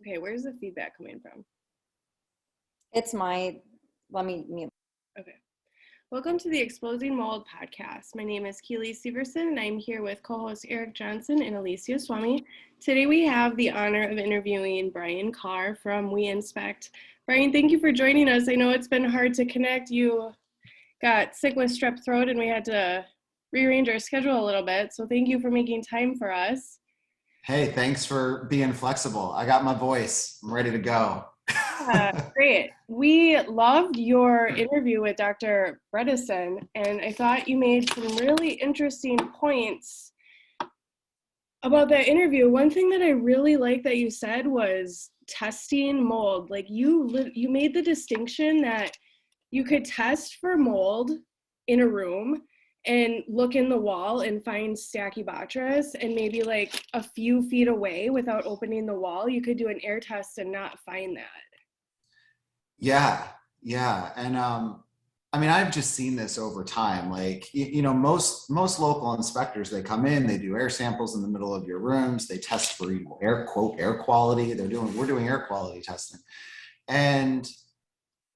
Okay, where's the feedback coming from? It's let me mute. Okay. Welcome to the Exposing Mold podcast. My name is Keely Severson, and I'm here with co-hosts Eric Johnson and Alicia Swami. Today we have the honor of interviewing Brian Karr from We Inspect. Brian, thank you for joining us. I know it's been hard to connect. You got sick with strep throat, and we had to rearrange our schedule a little bit, so thank you for making time for us. Hey, thanks for being flexible. I got my voice. I'm ready to go. Great. We loved your interview with Dr. Bredesen, and I thought you made some really interesting points about that interview. One thing that I really liked that you said was testing mold. Like you made the distinction that you could test for mold in a room and look in the wall and find Stachybotrys, and maybe like a few feet away without opening the wall, you could do an air test and not find that. Yeah. And I mean, I've just seen this over time. Like, most local inspectors, they come in, they do air samples in the middle of your rooms, they test for air quality. We're doing air quality testing. And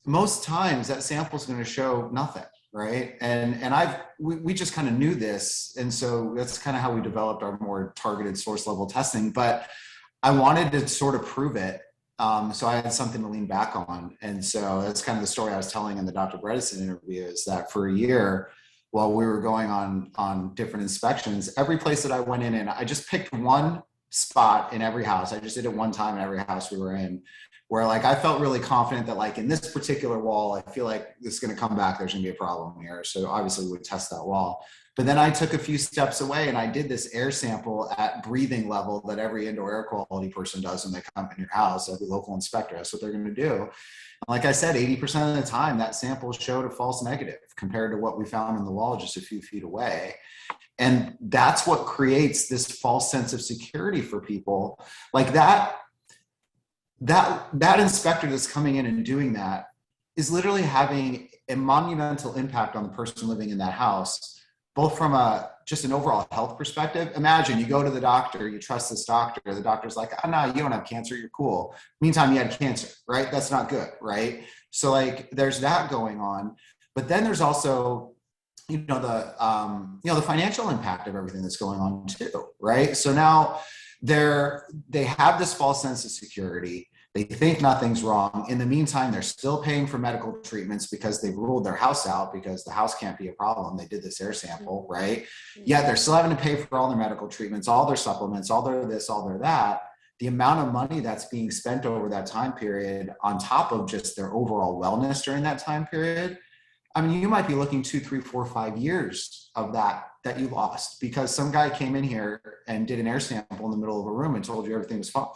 most times that sample is going to show nothing, right? And we just kind of knew this. And so that's kind of how we developed our more targeted source level testing. But I wanted to sort of prove it. So I had something to lean back on. And so that's kind of the story I was telling in the Dr. Bredesen interview, is that for a year, while we were going on different inspections, every place that I went in, and I just picked one spot in every house. I just did it one time in every house we were in, where like I felt really confident that like in this particular wall, I feel like this is going to come back. There's going to be a problem here. So obviously we would test that wall. But then I took a few steps away and I did this air sample at breathing level that every indoor air quality person does when they come in your house. Every local inspector, that's what they're going to do. And like I said, 80% of the time that sample showed a false negative compared to what we found in the wall just a few feet away. And that's what creates this false sense of security for people. Like that inspector that's coming in and doing that is literally having a monumental impact on the person living in that house, both from just an overall health perspective. Imagine you go to the doctor, you trust this doctor, the doctor's like, oh no, you don't have cancer, you're cool. Meantime, you had cancer, right? That's not good, right? So like there's that going on. But then there's also, the financial impact of everything that's going on too, right? So now they have this false sense of security. They think nothing's wrong. In the meantime, they're still paying for medical treatments because they've ruled their house out because the house can't be a problem. They did this air sample, right? Yet they're still having to pay for all their medical treatments, all their supplements, all their this, all their that. The amount of money that's being spent over that time period on top of just their overall wellness during that time period, I mean, you might be looking 2, 3, 4, 5 years of that you lost because some guy came in here and did an air sample in the middle of a room and told you everything was fine,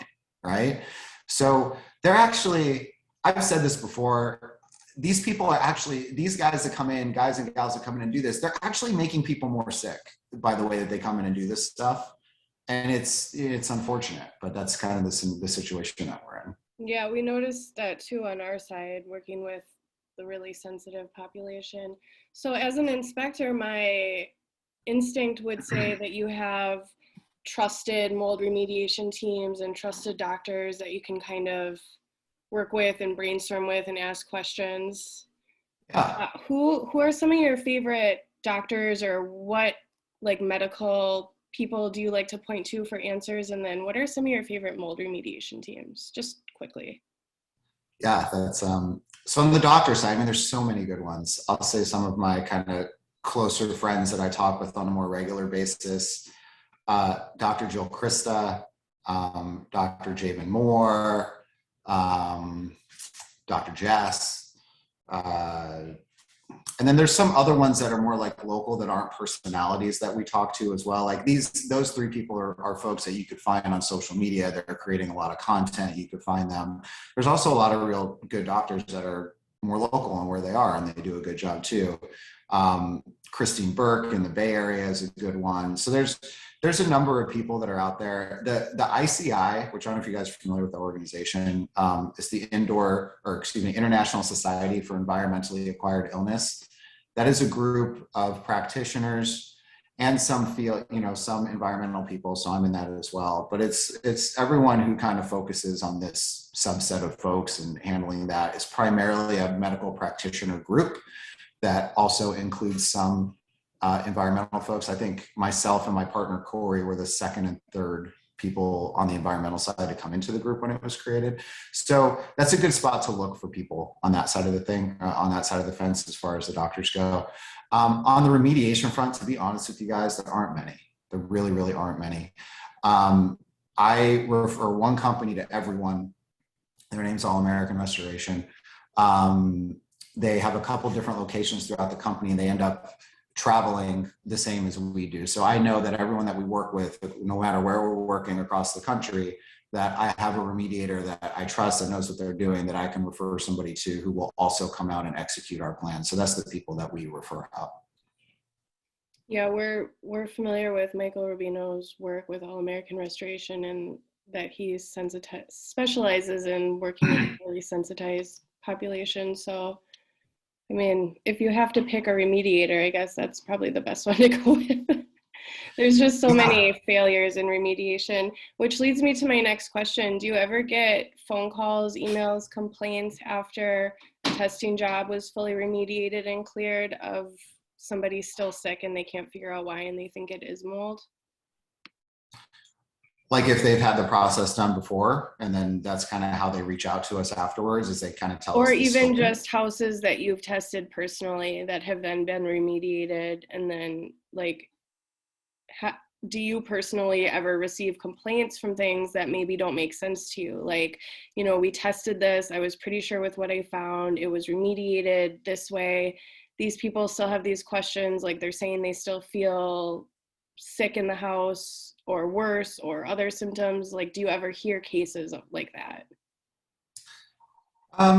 right? So they're actually, I've said this before, these people are actually, these guys that come in, guys and gals that come in and do this, they're actually making people more sick by the way that they come in and do this stuff. And it's unfortunate, but that's kind of the situation that we're in. Yeah, we noticed that too on our side, working with the really sensitive population. So as an inspector, my instinct would say that you have trusted mold remediation teams and trusted doctors that you can kind of work with and brainstorm with and ask questions. Yeah. Who are some of your favorite doctors, or what like medical people do you like to point to for answers? And then what are some of your favorite mold remediation teams? Just quickly. Yeah, that's so on the doctor side, I mean, there's so many good ones. I'll say some of my kind of closer friends that I talk with on a more regular basis. Dr. Jill Christa, Dr. Javen Moore, Dr. Jess, and then there's some other ones that are more like local that aren't personalities that we talk to as well. Like those three people are folks that you could find on social media. They're creating a lot of content. You could find them. There's also a lot of real good doctors that are more local and where they are, and they do a good job too. Christine Burke in the Bay Area is a good one. So there's a number of people that are out there. The ICI, which I don't know if you guys are familiar with the organization, is the International Society for Environmentally Acquired Illness. That is a group of practitioners and some field, some environmental people. So I'm in that as well. But it's everyone who kind of focuses on this subset of folks, and handling that is primarily a medical practitioner group that also includes some environmental folks. I think myself and my partner Corey were the second and third people on the environmental side to come into the group when it was created. So that's a good spot to look for people on that side of the thing, on that side of the fence, as far as the doctors go. On the remediation front, to be honest with you guys, there aren't many. There really, really aren't many. I refer one company to everyone. Their name's All American Restoration. They have a couple different locations throughout the company, and they end up traveling the same as we do. So I know that everyone that we work with, no matter where we're working across the country, that I have a remediator that I trust, that knows what they're doing, that I can refer somebody to, who will also come out and execute our plan. So that's the people that we refer out. Yeah, we're familiar with Michael Rubino's work with All American Restoration, and that he specializes in working with really sensitized populations. So I mean, if you have to pick a remediator, I guess that's probably the best one to go with. There's just so many failures in remediation, which leads me to my next question. Do you ever get phone calls, emails, complaints after the testing job was fully remediated and cleared, of somebody still sick and they can't figure out why and they think it is mold? Like if they've had the process done before, and then that's kind of how they reach out to us afterwards, is they kind of tell us. Or even just houses that you've tested personally that have then been remediated, and then like, do you personally ever receive complaints from things that maybe don't make sense to you? Like, we tested this, I was pretty sure with what I found, it was remediated this way. These people still have these questions, like they're saying they still feel sick in the house or worse, or other symptoms. Like, do you ever hear cases like that? I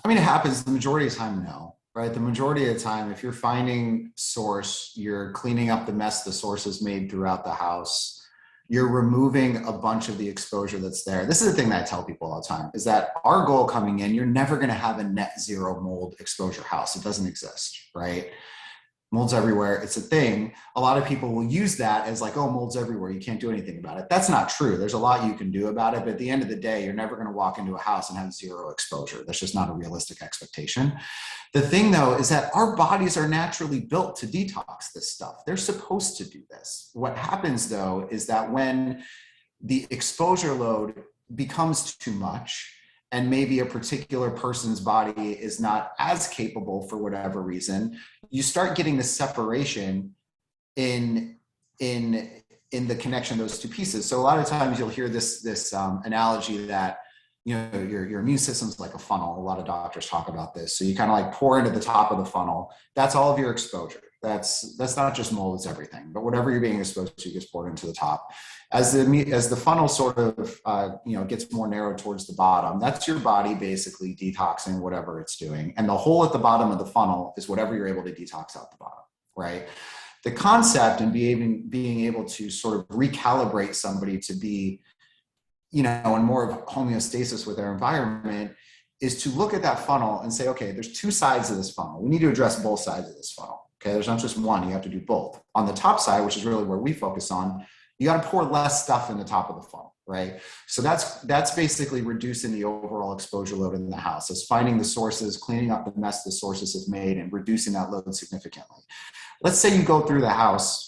mean, it happens. The majority of the time, no, right? The majority of the time, if you're finding source, you're cleaning up the mess the source has made throughout the house. You're removing a bunch of the exposure that's there. This is the thing that I tell people all the time, is that our goal coming in, you're never going to have a net zero mold exposure house. It doesn't exist, right? Mold's everywhere. It's a thing. A lot of people will use that as like, oh, mold's everywhere, you can't do anything about it. That's not true. There's a lot you can do about it, but at the end of the day, you're never going to walk into a house and have zero exposure. That's just not a realistic expectation. The thing though, is that our bodies are naturally built to detox this stuff. They're supposed to do this. What happens though, is that when the exposure load becomes too much, and maybe a particular person's body is not as capable for whatever reason, you start getting the separation in the connection of those two pieces. So a lot of times you'll hear this analogy that, your immune system's like a funnel. A lot of doctors talk about this. So you kind of like pour into the top of the funnel. That's all of your exposure. That's not just mold, it's everything. But whatever you're being exposed to gets poured into the top. As the funnel sort of gets more narrow towards the bottom, that's your body basically detoxing whatever it's doing. And the hole at the bottom of the funnel is whatever you're able to detox out the bottom, right? The concept in being able to sort of recalibrate somebody to be, in more of homeostasis with their environment, is to look at that funnel and say, okay, there's two sides of this funnel. We need to address both sides of this funnel. Okay, there's not just one, you have to do both. On the top side, which is really where we focus on, you got to pour less stuff in the top of the funnel, right? So that's basically reducing the overall exposure load in the house. It's finding the sources, cleaning up the mess the sources have made, and reducing that load significantly. Let's say you go through the house,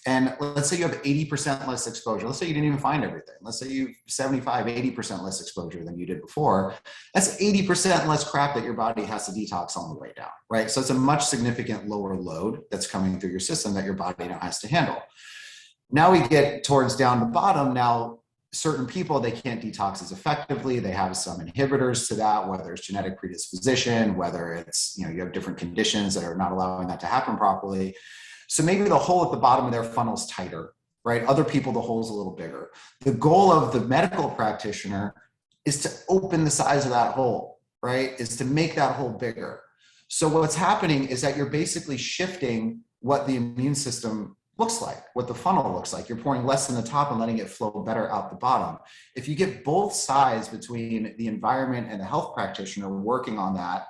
and let's say you have 80% less exposure. Let's say you didn't even find everything. Let's say you have 75, 80% less exposure than you did before. That's 80% less crap that your body has to detox on the way down, right? So it's a much significant lower load that's coming through your system that your body now has to handle. Now we get towards down the bottom. Now, certain people, they can't detox as effectively. They have some inhibitors to that, whether it's genetic predisposition, whether it's, you have different conditions that are not allowing that to happen properly. So maybe the hole at the bottom of their funnel is tighter, right? Other people, the hole's a little bigger. The goal of the medical practitioner is to open the size of that hole, right? Is to make that hole bigger. So what's happening is that you're basically shifting what the immune system looks like, what the funnel looks like. You're pouring less in the top and letting it flow better out the bottom. If you get both sides between the environment and the health practitioner working on that,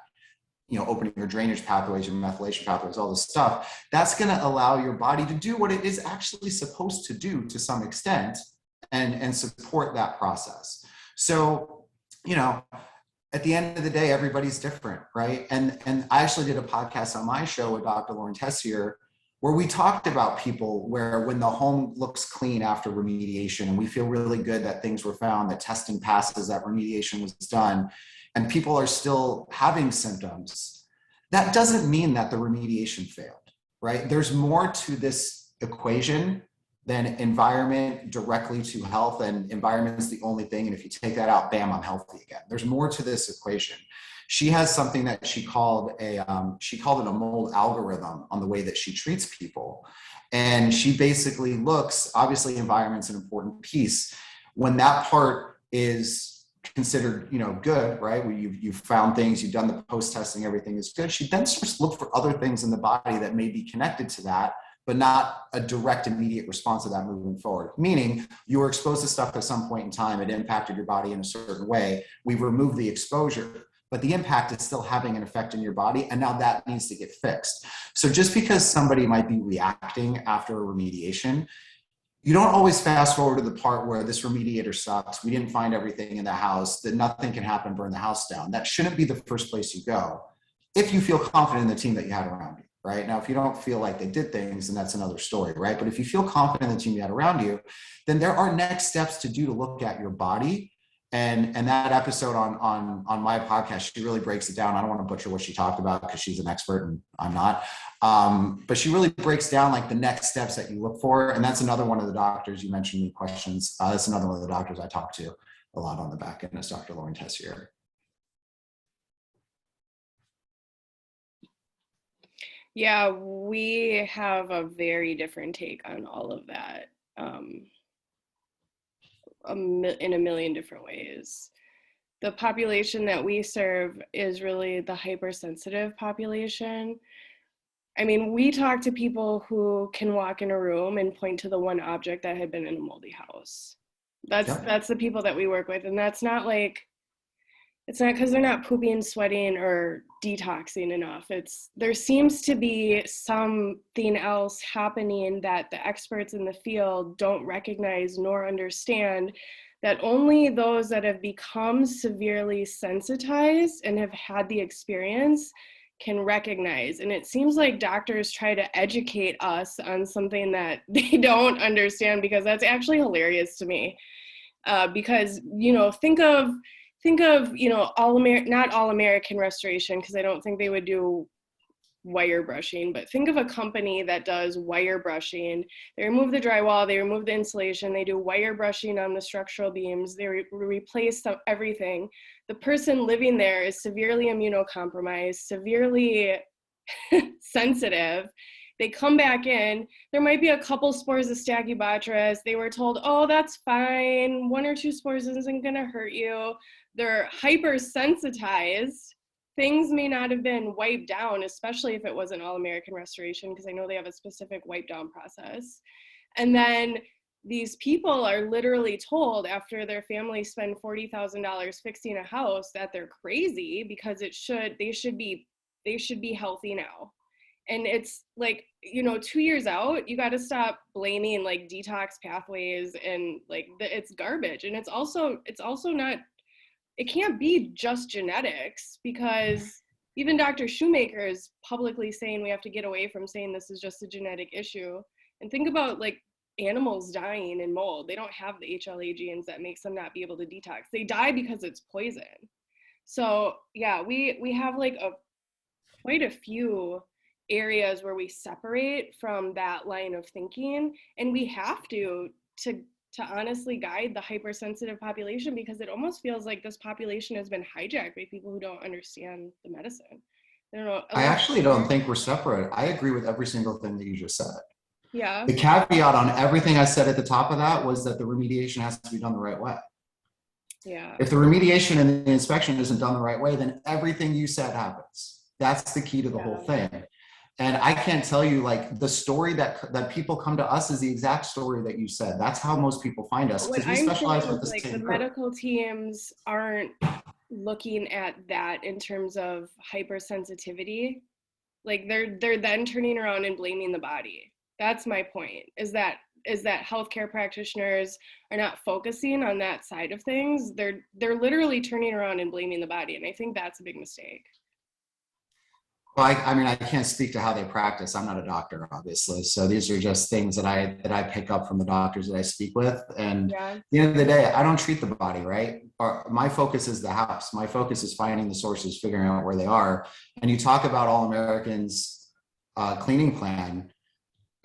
opening your drainage pathways, your methylation pathways, all this stuff, that's going to allow your body to do what it is actually supposed to do to some extent and support that process. So, at the end of the day, everybody's different, right? And I actually did a podcast on my show with Dr. Lauren Tessier, where we talked about people where when the home looks clean after remediation and we feel really good that things were found, that testing passes, that remediation was done, and people are still having symptoms, that doesn't mean that the remediation failed, right? There's more to this equation than environment directly to health, and environment is the only thing. And if you take that out, bam, I'm healthy again. There's more to this equation. She has something that she called it a mold algorithm on the way that she treats people. And she basically looks, obviously environment's an important piece. When that part is considered, good, right? Where you've found things, you've done the post-testing, everything is good. She then starts to look for other things in the body that may be connected to that, but not a direct immediate response to that moving forward. Meaning you were exposed to stuff at some point in time, it impacted your body in a certain way. We've removed the exposure, but the impact is still having an effect in your body, and now that needs to get fixed. So just because somebody might be reacting after a remediation, you don't always fast forward to the part where this remediator sucks, we didn't find everything in the house, that nothing can happen, burn the house down. That shouldn't be the first place you go if you feel confident in the team that you had around you, right? Now, if you don't feel like they did things, then that's another story, right? But if you feel confident in the team you had around you, then there are next steps to do to look at your body. And that episode on my podcast, she really breaks it down. I don't want to butcher what she talked about because she's an expert and I'm not. But she really breaks down like the next steps that you look for. And that's another one of the doctors you mentioned in questions. That's another one of the doctors I talk to a lot on the back end is Dr. Lauren Tessier. Yeah, we have a very different take on all of that. In a million different ways. The population that we serve is really the hypersensitive population. I mean, we talk to people who can walk in a room and point to the one object that had been in a moldy house. That's the people that we work with. And that's not like, it's not because they're not pooping, sweating, or detoxing enough. There seems to be something else happening that the experts in the field don't recognize nor understand, that only those that have become severely sensitized and have had the experience can recognize. And it seems like doctors try to educate us on something that they don't understand, because that's actually hilarious to me. Because, think of not all American restoration, because I don't think they would do wire brushing, but think of a company that does wire brushing. They remove the drywall, they remove the insulation, they do wire brushing on the structural beams, they replace everything. The person living there is severely immunocompromised, severely sensitive. They come back in, there might be a couple spores of Stachybotrys. They were told, oh, that's fine, 1 or 2 spores isn't gonna hurt you. They're hypersensitized. Things may not have been wiped down, especially if it wasn't all American restoration, because I know they have a specific wipe down process. And then these people are literally told after their family spend $40,000 fixing a house that they're crazy because they should be healthy now. And it's like, 2 years out, you got to stop blaming like detox pathways and like it's garbage. And it's also not, it can't be just genetics, because even Dr. Shoemaker is publicly saying we have to get away from saying this is just a genetic issue. And think about like animals dying in mold. They don't have the HLA genes that makes them not be able to detox. They die because it's poison. So yeah, we have like quite a few areas where we separate from that line of thinking, and we have to honestly guide the hypersensitive population, because it almost feels like this population has been hijacked by people who don't understand the medicine. I don't know. I actually don't think we're separate. I agree with every single thing that you just said. Yeah. The caveat on everything I said at the top of that was that the remediation has to be done the right way. Yeah. If the remediation and the inspection isn't done the right way, then everything you said happens. That's the key to the whole thing. And I can't tell you, like, the story that people come to us is the exact story that you said. That's how most people find us, because we specialize with the like same the group. medical teams aren't looking at that in terms of hypersensitivity. Like they're then turning around and blaming the body. That's my point, is that healthcare practitioners are not focusing on that side of things. They're literally turning around and blaming the body, and I think that's a big mistake. Well, I mean, I can't speak to how they practice. I'm not a doctor, obviously. So these are just things that I pick up from the doctors that I speak with. And Yeah. at the end of the day, I don't treat the body, right? My focus is the house. My focus is finding the sources, figuring out where they are. And you talk about All Americans cleaning plan.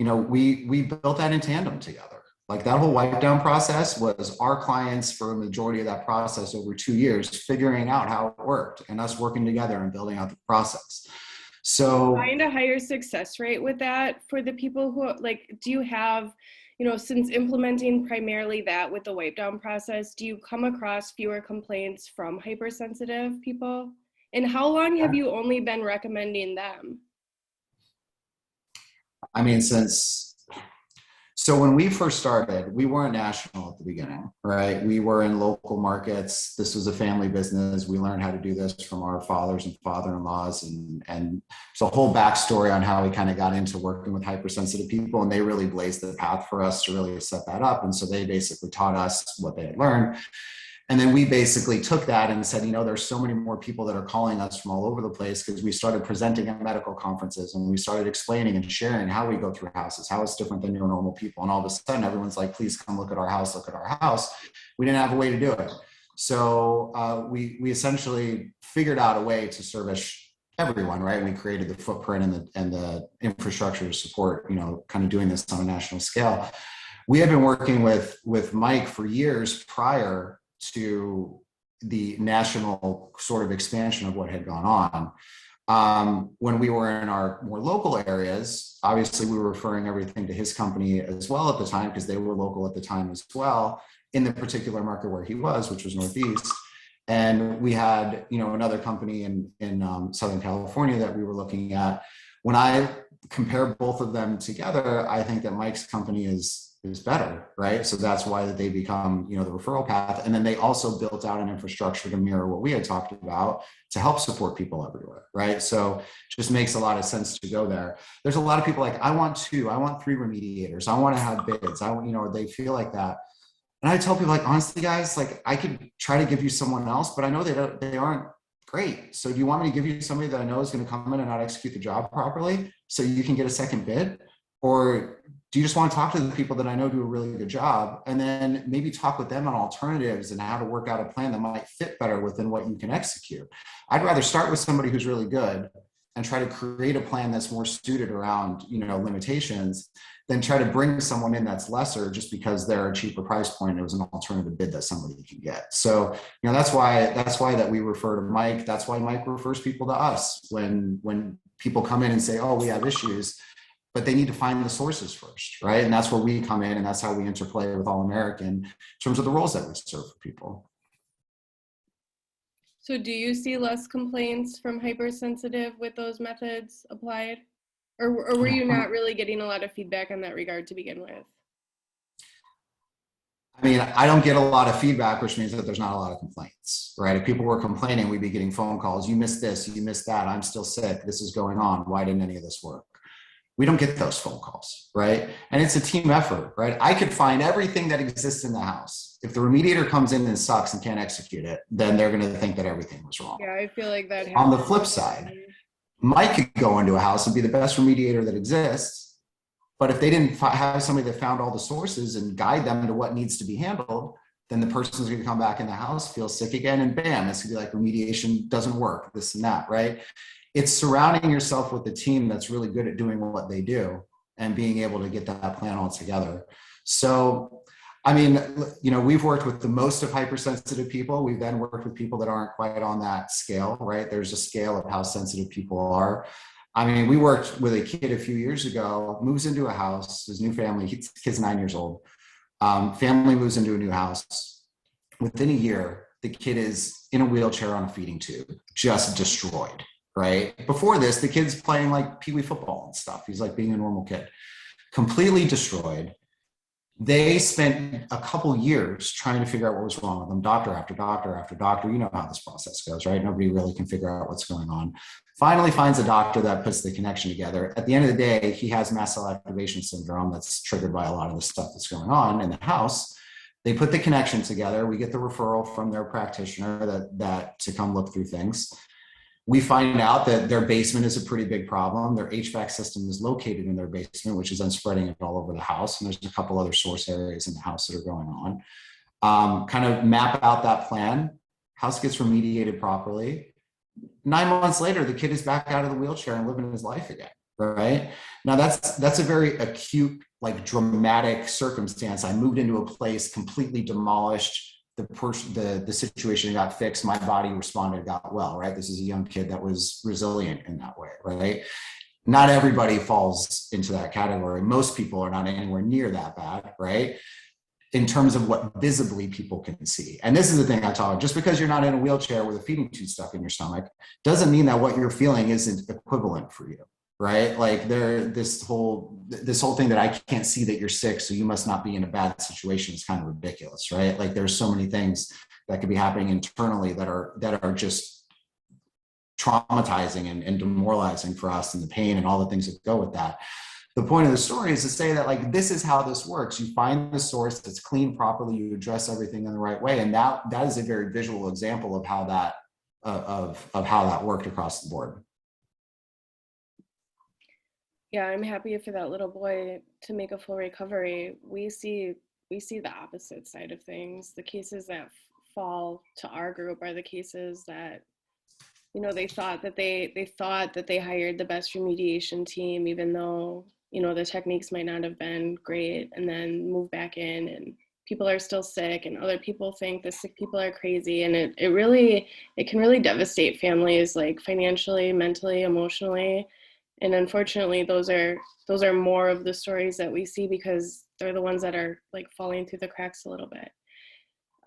You know, we built that in tandem together. Like that whole wipe down process was our clients for a majority of that process over 2 years, figuring out how it worked and us working together and building out the process. So Find a higher success rate with that for the people who, like, do you have, since implementing primarily that with the wipe down process, do you come across fewer complaints from hypersensitive people? And how long have you only been recommending them? I mean, so when we first started, we weren't national at the beginning, right? We were in local markets. This was a family business. We learned how to do this from our fathers and father-in-laws. And there's a whole backstory on how we kind of got into working with hypersensitive people. And they really blazed the path for us to really set that up. And so they basically taught us what they had learned. And then we basically took that and said, there's so many more people that are calling us from all over the place, because we started presenting at medical conferences and we started explaining and sharing how we go through houses, how it's different than your normal people. And all of a sudden, everyone's like, please come look at our house, look at our house. We didn't have a way to do it. So we essentially figured out a way to service everyone, right? We created the footprint and the infrastructure to support, kind of doing this on a national scale. We had been working with Mike for years prior to the national sort of expansion of what had gone on. When we were in our more local areas, obviously we were referring everything to his company as well at the time, because they were local at the time as well in the particular market where he was, which was Northeast. And we had, another company in Southern California that we were looking at. When I compare both of them together, I think that Mike's company is better, right? So that's why they become, the referral path. And then they also built out an infrastructure to mirror what we had talked about to help support people everywhere, right? So it just makes a lot of sense to go there. There's a lot of people like, I want 3 remediators. I want to have bids. They feel like that. And I tell people, like, honestly, guys, like, I could try to give you someone else, but I know they aren't great. So do you want me to give you somebody that I know is going to come in and not execute the job properly so you can get a second bid? Or do you just want to talk to the people that I know do a really good job, and then maybe talk with them on alternatives and how to work out a plan that might fit better within what you can execute? I'd rather start with somebody who's really good and try to create a plan that's more suited around, limitations, than try to bring someone in that's lesser just because they're a cheaper price point. It was an alternative bid that somebody can get. So, that's why that we refer to Mike. That's why Mike refers people to us when people come in and say, oh, we have issues, but they need to find the sources first, right? And that's where we come in, and that's how we interplay with All American in terms of the roles that we serve for people. So do you see less complaints from hypersensitive with those methods applied? Or were you not really getting a lot of feedback in that regard to begin with? I mean, I don't get a lot of feedback, which means that there's not a lot of complaints, right? If people were complaining, we'd be getting phone calls. You missed this, you missed that. I'm still sick. This is going on. Why didn't any of this work? We don't get those phone calls, right? And it's a team effort, right? I could find everything that exists in the house. If the remediator comes in and sucks and can't execute it, then they're going to think that everything was wrong. Yeah, I feel like that happens. On the flip side, Mike could go into a house and be the best remediator that exists, but if they didn't have somebody that found all the sources and guide them to what needs to be handled, then the person's going to come back in the house, feel sick again, and bam, it's going to be like remediation doesn't work, this and that, right? It's surrounding yourself with a team that's really good at doing what they do and being able to get that plan all together. So, I mean, we've worked with the most of hypersensitive people. We've then worked with people that aren't quite on that scale, right? There's a scale of how sensitive people are. I mean, we worked with a kid a few years ago, moves into a house, his new family, his kid's 9 years old. Family moves into a new house. Within a year, the kid is in a wheelchair on a feeding tube, just destroyed. Right? Before this, the kid's playing like peewee football and stuff. He's like being a normal kid, completely destroyed. They spent a couple years trying to figure out what was wrong with them, doctor after doctor after doctor. You know how this process goes, right? Nobody really can figure out what's going on. Finally finds a doctor that puts the connection together. At the end of the day, he has mast cell activation syndrome that's triggered by a lot of the stuff that's going on in the house. They put the connection together. We get the referral from their practitioner that to come look through things. We find out that their basement is a pretty big problem. Their HVAC system is located in their basement, which is then spreading it all over the house. And there's a couple other source areas in the house that are going on. Kind of map out that plan. House gets remediated properly. 9 months later, the kid is back out of the wheelchair and living his life again, right? Now that's a very acute, like dramatic circumstance. I moved into a place completely demolished. The situation got fixed, my body responded, got well, right? This is a young kid that was resilient in that way, right? Not everybody falls into that category. Most people are not anywhere near that bad, right? In terms of what visibly people can see. And this is the thing I talk about. Just because you're not in a wheelchair with a feeding tube stuck in your stomach doesn't mean that what you're feeling isn't equivalent for you, right? Like this whole thing that I can't see that you're sick, so you must not be in a bad situation is kind of ridiculous, right? Like there's so many things that could be happening internally that are just traumatizing and demoralizing for us, and the pain and all the things that go with that. The point of the story is to say that, like, this is how this works. You find the source that's cleaned properly, you address everything in the right way, and that is a very visual example of how that how that worked across the board. Yeah, I'm happy for that little boy to make a full recovery. We see the opposite side of things. The cases that fall to our group are the cases that, you know, they thought that they hired the best remediation team, even though, you know, the techniques might not have been great, and then move back in and people are still sick and other people think the sick people are crazy. And it can really devastate families, like financially, mentally, emotionally. And unfortunately, those are more of the stories that we see because they're the ones that are like falling through the cracks a little bit.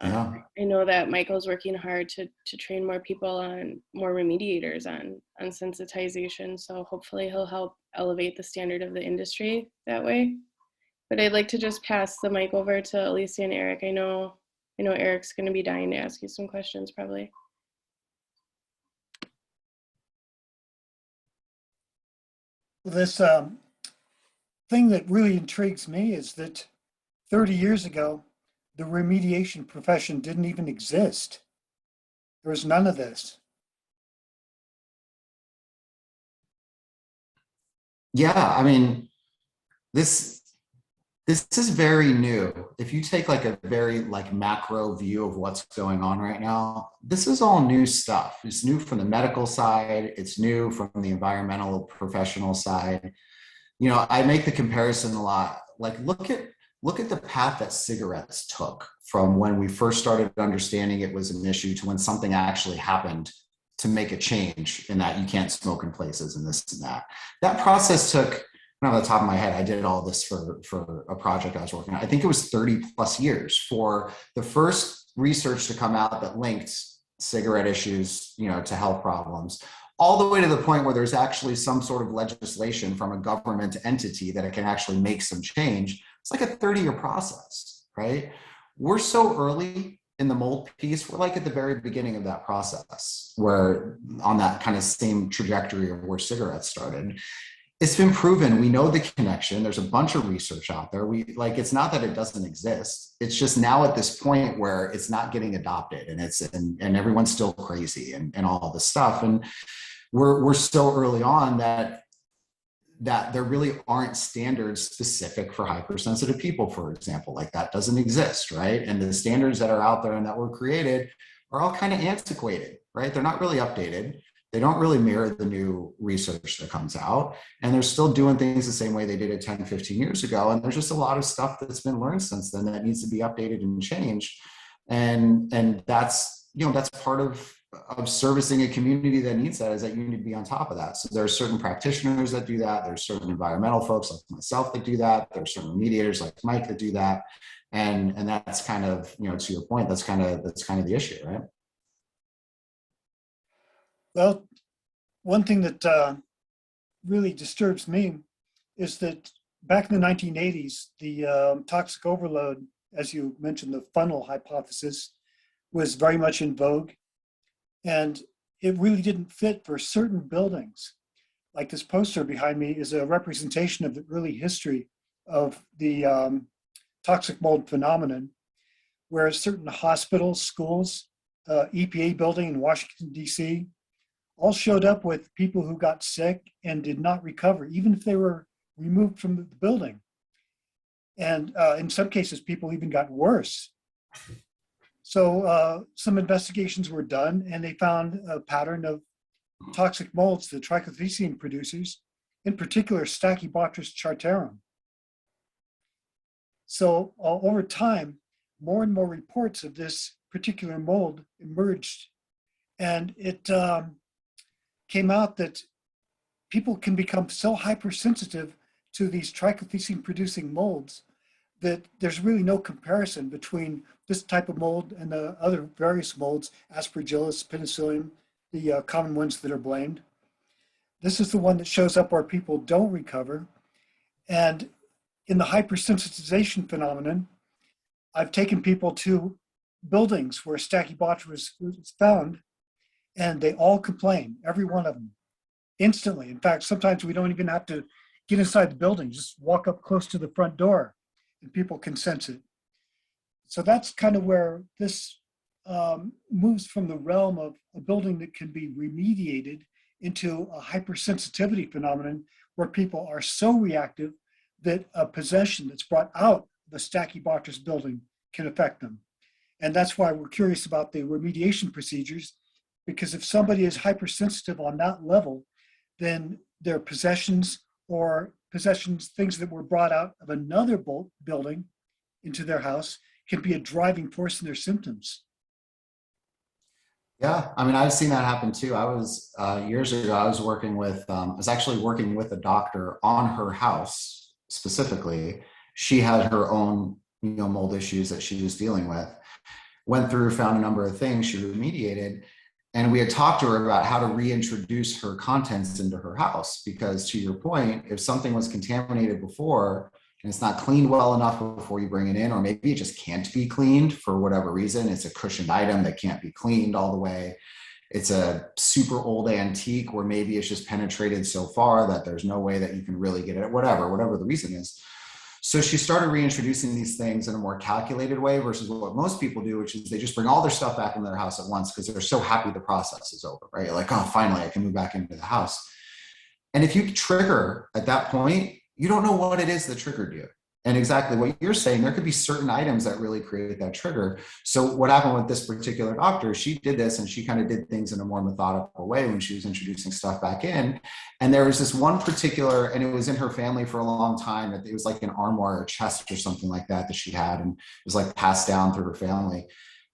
Yeah. I know that Michael's working hard to train more people on more remediators on sensitization. So hopefully he'll help elevate the standard of the industry that way. But I'd like to just pass the mic over to Alicia and Eric. I know Eric's going to be dying to ask you some questions probably. This thing that really intrigues me is that 30 years ago, the remediation profession didn't even exist. There was none of this. Yeah, I mean, this is very new. If you take like a very like macro view of what's going on right now, this is all new stuff. It's new from the medical side. It's new from the environmental professional side. You know, I make the comparison a lot. Like, look at the path that cigarettes took from when we first started understanding it was an issue to when something actually happened to make a change in that you can't smoke in places and this and that. That process took, not off the top of my head, I did all this for a project I was working on. I think it was 30 plus years for the first research to come out that linked cigarette issues, you know, to health problems, all the way to the point where there's actually some sort of legislation from a government entity that it can actually make some change. It's like a 30-year process, right? We're so early in the mold piece. We're like at the very beginning of that process, where on that kind of same trajectory of where cigarettes started. It's been proven. We know the connection. There's a bunch of research out there. It's not that it doesn't exist. It's just now at this point where it's not getting adopted, and everyone's still crazy and all this stuff. And we're still early on that there really aren't standards specific for hypersensitive people, for example. Like, that doesn't exist, right? And the standards that are out there and that were created are all kind of antiquated, right? They're not really updated. They don't really mirror the new research that comes out. And they're still doing things the same way they did it 10, 15 years ago. And there's just a lot of stuff that's been learned since then that needs to be updated and changed. And that's, you know, that's part of servicing a community that needs that, is that you need to be on top of that. So there are certain practitioners that do that. There's certain environmental folks like myself that do that. There's certain remediators like Mike that do that. And that's kind of, you know, to your point, that's kind of the issue, right? Well, one thing that really disturbs me is that back in the 1980s, the toxic overload, as you mentioned, the funnel hypothesis was very much in vogue. And it really didn't fit for certain buildings. Like this poster behind me is a representation of the early history of the toxic mold phenomenon, where certain hospitals, schools, EPA building in Washington, D.C., all showed up with people who got sick and did not recover, even if they were removed from the building. And in some cases, people even got worse. So some investigations were done, and they found a pattern of toxic molds, the trichothecene producers, in particular Stachybotrys chartarum. So over time, more and more reports of this particular mold emerged, and it came out that people can become so hypersensitive to these trichothecene producing molds that there's really no comparison between this type of mold and the other various molds, Aspergillus, penicillium, the common ones that are blamed. This is the one that shows up where people don't recover. And in the hypersensitization phenomenon, I've taken people to buildings where Stachybotrys was found, and they all complain, every one of them, instantly. In fact, sometimes we don't even have to get inside the building, just walk up close to the front door and people can sense it. So that's kind of where this moves from the realm of a building that can be remediated into a hypersensitivity phenomenon where people are so reactive that a possession that's brought out of the Stachybotrys building can affect them. And that's why we're curious about the remediation procedures, because if somebody is hypersensitive on that level, then their possessions or things that were brought out of another building into their house can be a driving force in their symptoms. Yeah, I mean, I've seen that happen too. I was years ago, I was actually working with a doctor on her house specifically. She had her own, mold issues that she was dealing with. Went through, found a number of things, she remediated, and we had talked to her about how to reintroduce her contents into her house. Because to your point, if something was contaminated before and it's not cleaned well enough before you bring it in, or maybe it just can't be cleaned for whatever reason, it's a cushioned item that can't be cleaned all the way. It's a super old antique where maybe it's just penetrated so far that there's no way that you can really get it, whatever the reason is. So she started reintroducing these things in a more calculated way versus what most people do, which is they just bring all their stuff back into their house at once because they're so happy the process is over, right? Like, oh, finally, I can move back into the house. And if you trigger at that point, you don't know what it is that triggered you. And exactly what you're saying, there could be certain items that really create that trigger. So what happened with this particular doctor, she did this and she kind of did things in a more methodical way when she was introducing stuff back in. And there was this one particular, and it was in her family for a long time. It was like an armoire or chest or something like that she had, and it was like passed down through her family.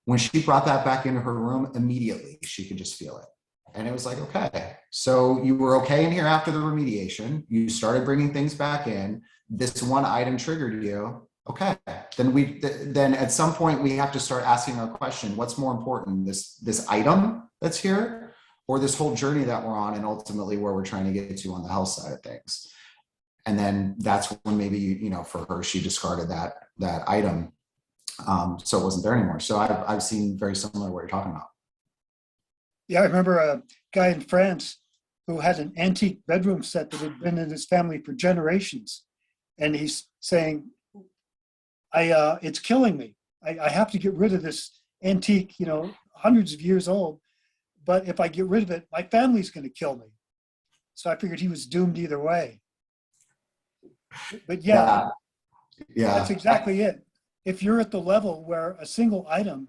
When she brought that back into her room, immediately she could just feel it. And it was like, okay, so you were okay in here after the remediation. You started bringing things back in. This one item triggered you. Okay, then at some point we have to start asking our question: what's more important, this item that's here, or this whole journey that we're on, and ultimately where we're trying to get to on the health side of things? And then that's when maybe for her, she discarded that item, so it wasn't there anymore. So I've seen very similar to what you're talking about. Yeah, I remember a guy in France who had an antique bedroom set that had been in his family for generations. And he's saying, it's killing me. I have to get rid of this antique, hundreds of years old. But if I get rid of it, my family's going to kill me. So I figured he was doomed either way. But yeah, that's exactly it. If you're at the level where a single item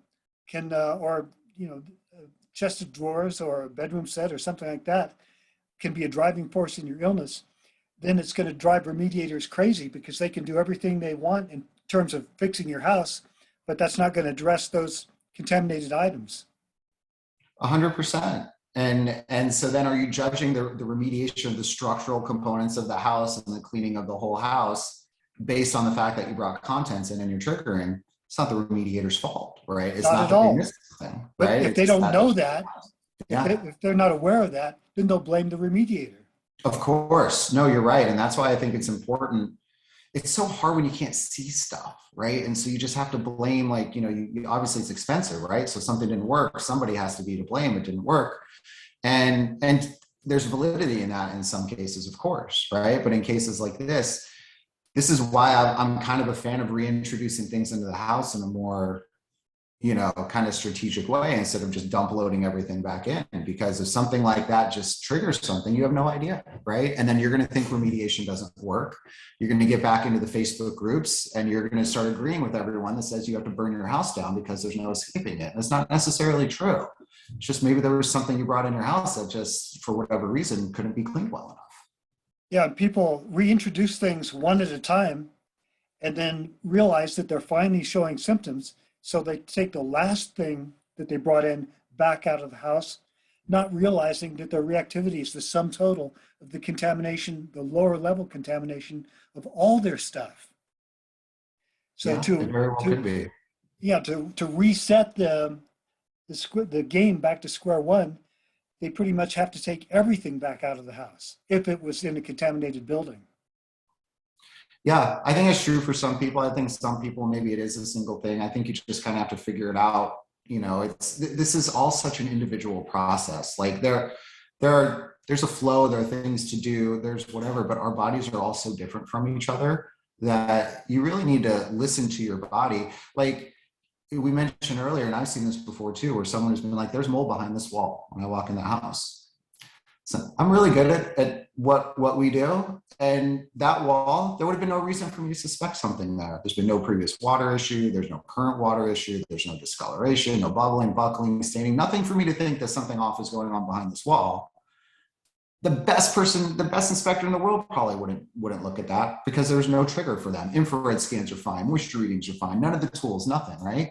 can, or chest of drawers or a bedroom set or something like that can be a driving force in your illness, then it's going to drive remediators crazy because they can do everything they want in terms of fixing your house, but that's not going to address those contaminated items. 100%. And so then are you judging the remediation of the structural components of the house and the cleaning of the whole house based on the fact that you brought contents in and you're triggering? It's not the remediator's fault, right? It's not at all. Thing, but right? If they don't know that, yeah. if they're not aware of that, then they'll blame the remediator. Of course. No, you're right. And that's why I think it's important. it's so hard when you can't see stuff, right? And so you just have to blame, like, obviously it's expensive, right? So something didn't work, somebody has to be to blame, it didn't work. And there's validity in that in some cases, of course, right? But in cases like this is why I'm kind of a fan of reintroducing things into the house in a more, kind of strategic way, instead of just dump loading everything back in. Because if something like that just triggers something, you have no idea, right? And then you're going to think remediation doesn't work. You're going to get back into the Facebook groups and you're going to start agreeing with everyone that says you have to burn your house down because there's no escaping it. And it's not necessarily true. It's just maybe there was something you brought in your house that just, for whatever reason, couldn't be cleaned well enough. Yeah, people reintroduce things one at a time and then realize that they're finally showing symptoms. So they take the last thing that they brought in back out of the house, not realizing that their reactivity is the sum total of the contamination, the lower level contamination of all their stuff. So Yeah, it very well could be. Yeah, to reset the game back to square one, they pretty much have to take everything back out of the house if it was in a contaminated building. Yeah, I think it's true for some people. I think some people, maybe it is a single thing. I think you just kind of have to figure it out. This is all such an individual process. Like there's a flow, there are things to do, there's whatever, but our bodies are all so different from each other that you really need to listen to your body. Like we mentioned earlier, and I've seen this before too, where someone has been like, there's mold behind this wall when I walk in the house. So I'm really good at what we do. And that wall, there would have been no reason for me to suspect something there. There's been no previous water issue. There's no current water issue. There's no discoloration, no bubbling, buckling, staining, nothing for me to think that something off is going on behind this wall. The best inspector in the world probably wouldn't look at that because there's no trigger for them. Infrared scans are fine. Moisture readings are fine. None of the tools, nothing, right?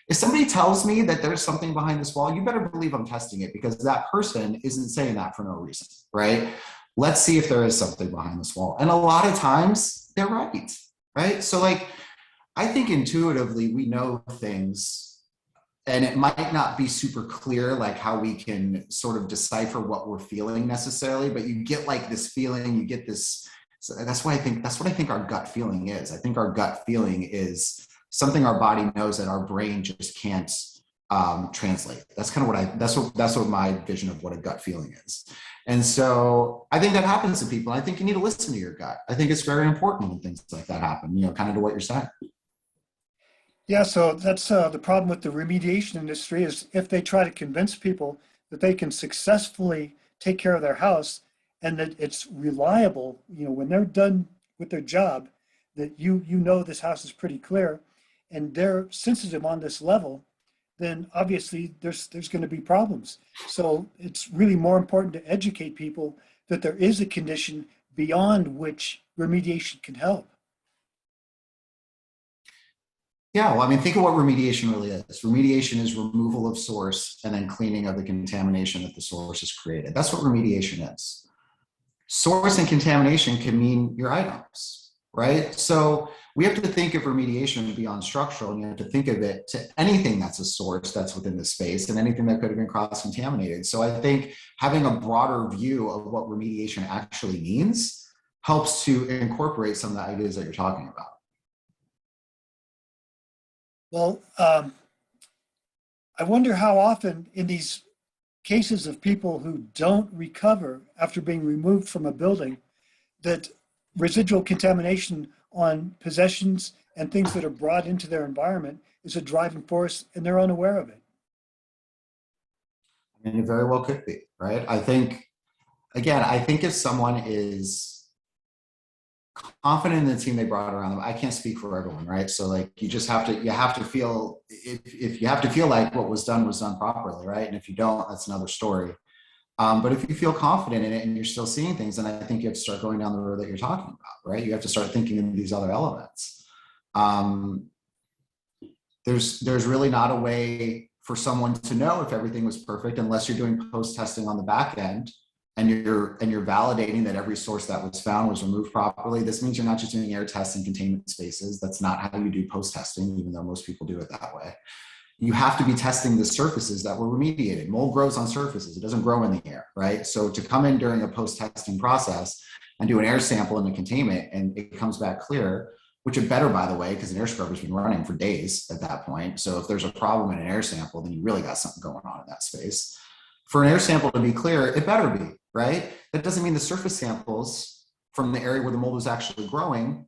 If somebody tells me that there's something behind this wall, you better believe I'm testing it because that person isn't saying that for no reason, right? Let's see if there is something behind this wall. And a lot of times they're right? So like, I think intuitively we know things and it might not be super clear, like how we can sort of decipher what we're feeling necessarily, but you get like this feeling, you get this. So that's what I think our gut feeling is. I think our gut feeling is something our body knows that our brain just can't translate. That's kind of that's what my vision of what a gut feeling is. And so I think that happens to people. I think you need to listen to your gut. I think it's very important when things like that happen, kind of to what you're saying. Yeah, so that's the problem with the remediation industry is if they try to convince people that they can successfully take care of their house and that it's reliable, when they're done with their job, that you know this house is pretty clear, and they're sensitive on this level, then obviously there's going to be problems. So it's really more important to educate people that there is a condition beyond which remediation can help. Yeah, well, I mean, think of what remediation really is. Remediation is removal of source and then cleaning of the contamination that the source has created. That's what remediation is. Source and contamination can mean your items, right? So we have to think of remediation beyond structural, and you have to think of it to anything that's a source that's within the space and anything that could have been cross-contaminated. So I think having a broader view of what remediation actually means helps to incorporate some of the ideas that you're talking about. Well, I wonder how often in these cases of people who don't recover after being removed from a building, that residual contamination on possessions and things that are brought into their environment is a driving force and they're unaware of it. I mean, it very well could be, right? I think if someone is confident in the team they brought around them, I can't speak for everyone, right? So like, you have to feel, if you have to feel like what was done properly, right? And if you don't, that's another story. But if you feel confident in it and you're still seeing things, then I think you have to start going down the road that you're talking about, right? You have to start thinking of these other elements. There's really not a way for someone to know if everything was perfect unless you're doing post-testing on the back end and you're validating that every source that was found was removed properly. This means you're not just doing air tests in containment spaces. That's not how you do post-testing, even though most people do it that way. You have to be testing the surfaces that were remediated. Mold grows on surfaces. It doesn't grow in the air, right? So to come in during a post-testing process, and do an air sample in the containment and it comes back clear, which is better, by the way, because an air scrubber's been running for days at that point. So if there's a problem in an air sample, then you really got something going on in that space. For an air sample to be clear, it better be, right? That doesn't mean the surface samples from the area where the mold was actually growing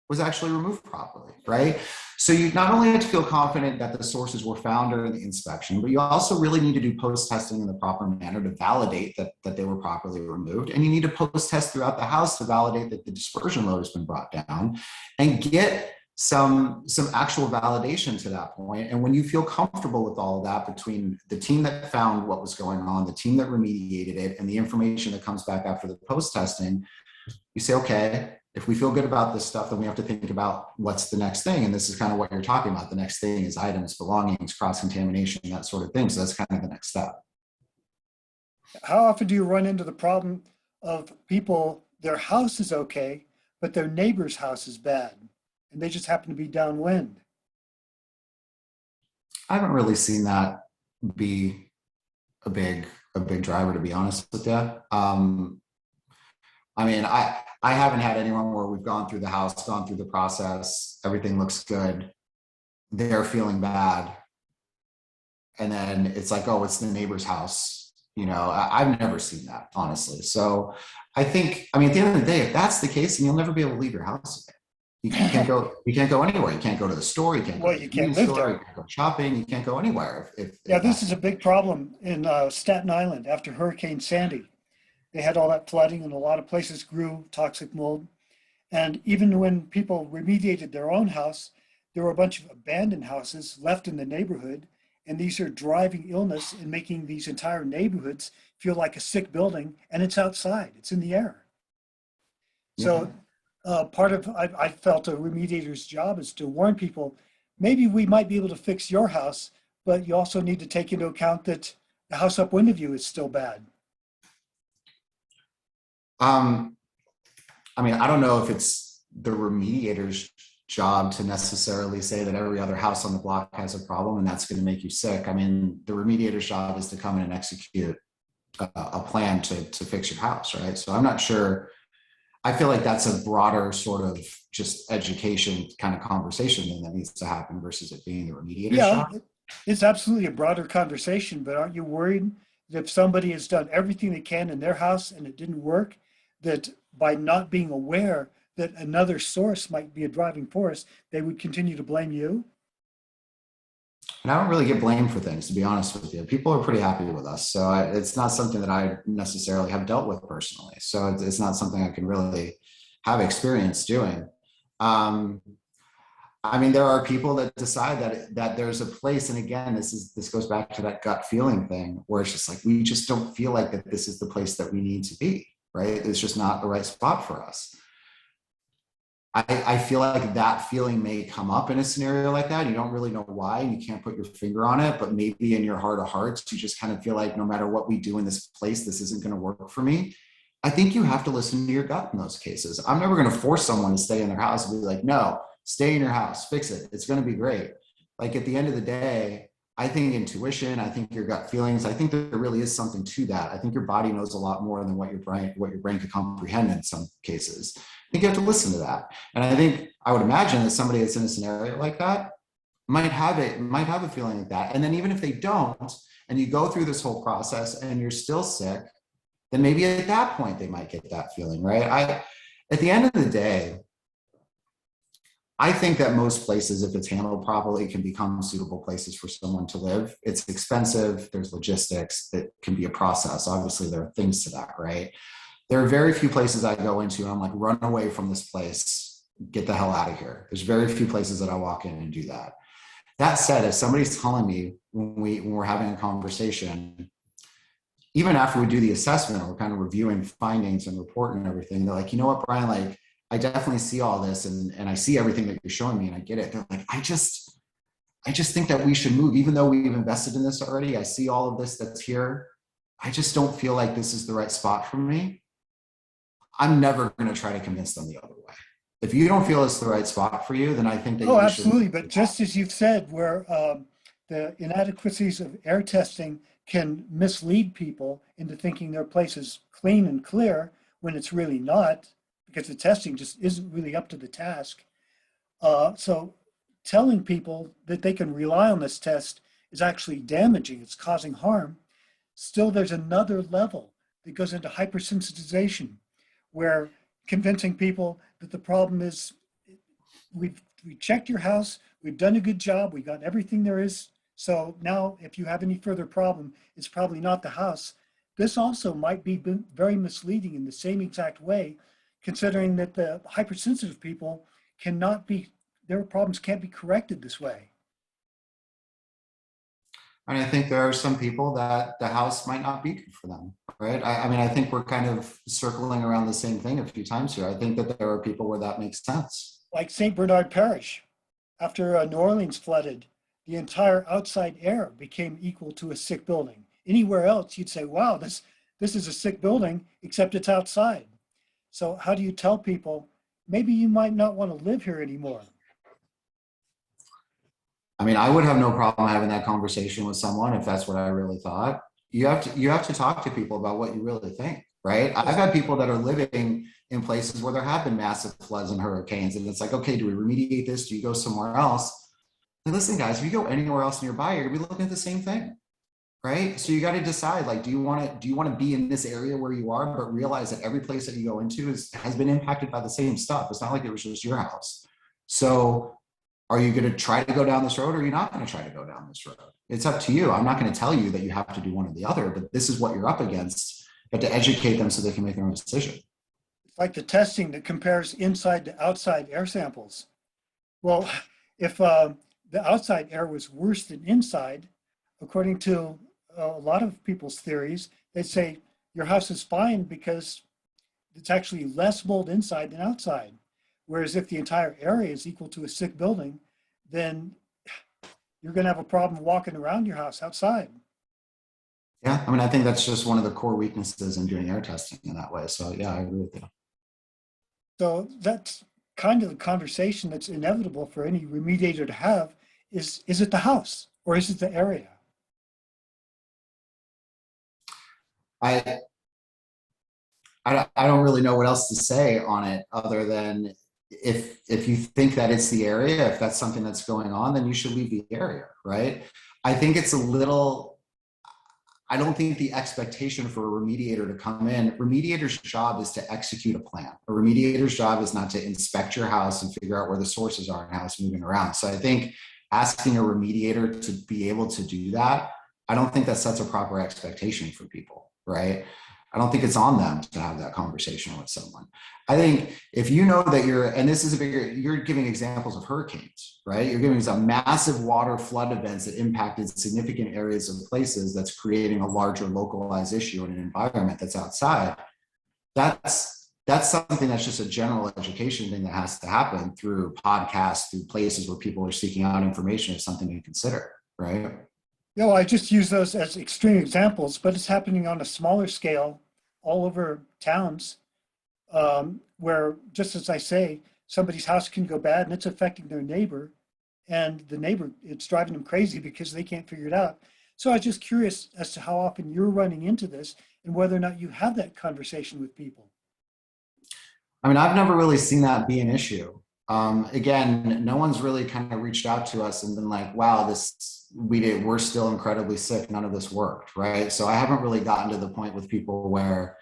was actually removed properly, right? So you not only have to feel confident that the sources were found during the inspection, but you also really need to do post-testing in the proper manner to validate that they were properly removed. And you need to post-test throughout the house to validate that the dispersion load has been brought down and get some actual validation to that point. And when you feel comfortable with all of that between the team that found what was going on, the team that remediated it, and the information that comes back after the post-testing, you say, okay, if we feel good about this stuff, then we have to think about what's the next thing. And this is kind of what you're talking about. The next thing is items, belongings, cross-contamination, that sort of thing. So that's kind of the next step. How often do you run into the problem of people, their house is okay, but their neighbor's house is bad, and they just happen to be downwind? I haven't really seen that be a big driver, to be honest with you. I mean, I haven't had anyone where we've gone through the house, gone through the process, everything looks good, they're feeling bad, and then it's like, oh, it's the neighbor's house. You know, I've never seen that, honestly. So I think, I mean, at the end of the day, if that's the case, then you'll never be able to leave your house again. You can't go anywhere. You can't go to the store. You can't go to the convenience store. You can't go shopping. You can't go anywhere. Yeah, this is a big problem in Staten Island after Hurricane Sandy. They had all that flooding and a lot of places grew toxic mold. And even when people remediated their own house, there were a bunch of abandoned houses left in the neighborhood. And these are driving illness and making these entire neighborhoods feel like a sick building, and it's outside, it's in the air. So part of, I felt a remediator's job is to warn people, maybe we might be able to fix your house, but you also need to take into account that the house upwind of you is still bad. I mean, I don't know if it's the remediator's job to necessarily say that every other house on the block has a problem and that's going to make you sick. I mean, the remediator's job is to come in and execute a plan to fix your house, right? So I'm not sure. I feel like that's a broader sort of just education kind of conversation thing that needs to happen versus it being the remediator's job. It's absolutely a broader conversation, but aren't you worried that if somebody has done everything they can in their house and it didn't work, that by not being aware that another source might be a driving force, they would continue to blame you? And I don't really get blamed for things, to be honest with you. People are pretty happy with us. So it's not something that I necessarily have dealt with personally. So it's not something I can really have experience doing. I mean, there are people that decide that there's a place, and again, this goes back to that gut feeling thing, where it's just like, we just don't feel like that this is the place that we need to be, right? It's just not the right spot for us. I feel like that feeling may come up in a scenario like that. You don't really know why, and you can't put your finger on it, but maybe in your heart of hearts, you just kind of feel like no matter what we do in this place, this isn't going to work for me. I think you have to listen to your gut in those cases. I'm never going to force someone to stay in their house and be like, no, stay in your house, fix it. It's going to be great. Like at the end of the day, I think intuition, I think your gut feelings, I think there really is something to that. I think your body knows a lot more than what your brain can comprehend in some cases. I think you have to listen to that. And I would imagine that somebody that's in a scenario like that might have a feeling like that. And then even if they don't, and you go through this whole process and you're still sick, then maybe at that point they might get that feeling, right? At the end of the day, I think that most places, if it's handled properly, can become suitable places for someone to live. It's expensive, there's logistics, it can be a process. Obviously, there are things to that, right? There are very few places I go into and I'm like, run away from this place, get the hell out of here. There's very few places that I walk in and do that. That said, if somebody's telling me when we're having a conversation, even after we do the assessment, we're kind of reviewing findings and reporting and everything, they're like, you know what, Brian, like, I definitely see all this and I see everything that you're showing me and I get it. They're like, I just think that we should move, even though we've invested in this already. I see all of this that's here. I just don't feel like this is the right spot for me. I'm never going to try to convince them the other way. If you don't feel it's the right spot for you, then I think that you absolutely. should. But just as you've said, where the inadequacies of air testing can mislead people into thinking their place is clean and clear, when it's really not, because the testing just isn't really up to the task. So telling people that they can rely on this test is actually damaging, it's causing harm. Still, there's another level that goes into hypersensitization, where convincing people that the problem is we checked your house, we've done a good job, we got everything there is. So now if you have any further problem, it's probably not the house. This also might be very misleading in the same exact way, considering that the hypersensitive people cannot be, their problems can't be corrected this way. And I think there are some people that the house might not be good for them, right? I mean, I think we're kind of circling around the same thing a few times here. I think that there are people where that makes sense. Like St. Bernard Parish, after New Orleans flooded, the entire outside air became equal to a sick building. Anywhere else, you'd say, wow, this is a sick building, except it's outside. So how do you tell people, maybe you might not want to live here anymore? I mean, I would have no problem having that conversation with someone if that's what I really thought. You have to talk to people about what you really think, right? I've had people that are living in places where there have been massive floods and hurricanes, and it's like, okay, do we remediate this? Do you go somewhere else? And listen, guys, if you go anywhere else nearby, you're gonna be looking at the same thing, right? So you got to decide, like, do you want to be in this area where you are, but realize that every place that you go into has been impacted by the same stuff. It's not like it was just your house. So are you going to try to go down this road, or are you not going to try to go down this road? It's up to you. I'm not going to tell you that you have to do one or the other, but this is what you're up against. You have to educate them so they can make their own decision. It's like the testing that compares inside to outside air samples. Well, if the outside air was worse than inside, according to a lot of people's theories, they'd say your house is fine because it's actually less mold inside than outside. Whereas if the entire area is equal to a sick building, then you're going to have a problem walking around your house outside. Yeah, I mean, I think that's just one of the core weaknesses in doing air testing in that way. So yeah, I agree with you. So that's kind of the conversation that's inevitable for any remediator to have is it the house or is it the area? I don't really know what else to say on it other than if you think that it's the area, if that's something that's going on, then you should leave the area, right? I think it's a little, I don't think the expectation for a remediator to come in, remediator's job is to execute a plan. A remediator's job is not to inspect your house and figure out where the sources are and how it's moving around. So I think asking a remediator to be able to do that, I don't think that sets a proper expectation for people, right? I don't think it's on them to have that conversation with someone. I think if you know that and this is you're giving examples of hurricanes, right? You're giving some massive water flood events that impacted significant areas of places that's creating a larger localized issue in an environment that's outside. That's something that's just a general education thing that has to happen through podcasts, through places where people are seeking out information is something to consider, right? You know, I just use those as extreme examples, but it's happening on a smaller scale all over towns where, just as I say, somebody's house can go bad and it's affecting their neighbor, and the neighbor, it's driving them crazy because they can't figure it out. So I was just curious as to how often you're running into this and whether or not you have that conversation with people. I mean, I've never really seen that be an issue. Again, no one's really kind of reached out to us and been like, wow, we're still incredibly sick. None of this worked, right? So I haven't really gotten to the point with people where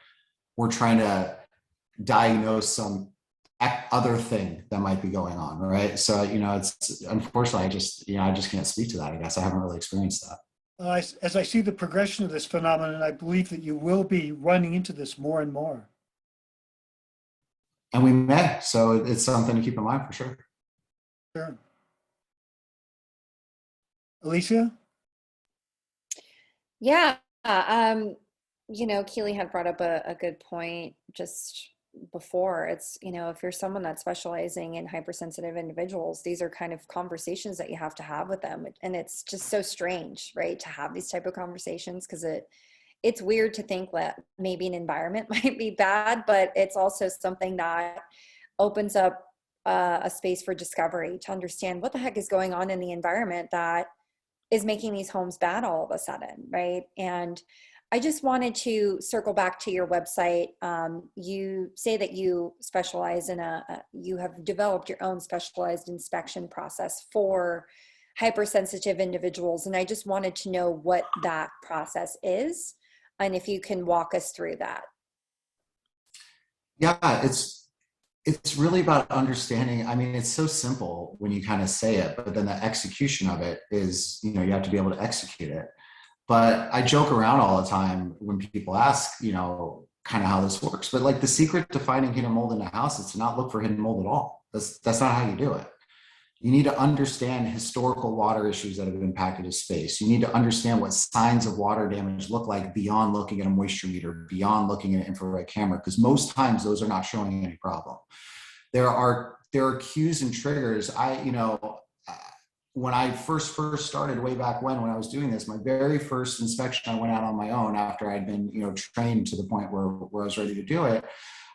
we're trying to diagnose some other thing that might be going on, right? So, it's unfortunately, I just can't speak to that. I guess I haven't really experienced that. As I see the progression of this phenomenon, I believe that you will be running into this more and more. And we may, so it's something to keep in mind for sure. Sure. Alicia? Yeah, Keely had brought up a good point just before. It's, if you're someone that's specializing in hypersensitive individuals, these are kind of conversations that you have to have with them. And it's just so strange, right, to have these type of conversations, because it's weird to think that maybe an environment might be bad, but it's also something that opens up a space for discovery to understand what the heck is going on in the environment that is making these homes bad all of a sudden, right? And I just wanted to circle back to your website. You say that you specialize in you have developed your own specialized inspection process for hypersensitive individuals. And I just wanted to know what that process is and if you can walk us through that. Yeah, it's really about understanding. I mean, it's so simple when you kind of say it, but then the execution of it is, you know, you have to be able to execute it. But I joke around all the time when people ask, you know, kind of how this works. But like the secret to finding hidden mold in a house is to not look for hidden mold at all. That's not how you do it. You need to understand historical water issues that have impacted a space. You need to understand what signs of water damage look like beyond looking at a moisture meter, beyond looking at an infrared camera, because most times those are not showing any problem. There are cues and triggers. When I first started way back when I was doing this, my very first inspection, I went out on my own after I'd been, you know, trained to the point where I was ready to do it.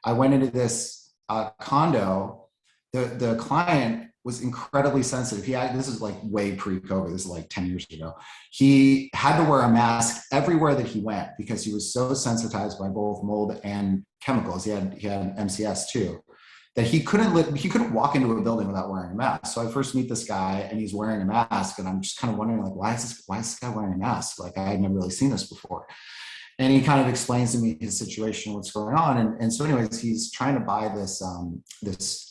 I went into this condo. The client was incredibly sensitive. This is like way pre-COVID. This is like 10 years ago. He had to wear a mask everywhere that he went because he was so sensitized by both mold and chemicals. He had MCS too, that he couldn't walk into a building without wearing a mask. So I first meet this guy and he's wearing a mask, and I'm just kind of wondering, like, why is this guy wearing a mask? Like, I had never really seen this before. And he kind of explains to me his situation, what's going on. And so anyways, he's trying to buy this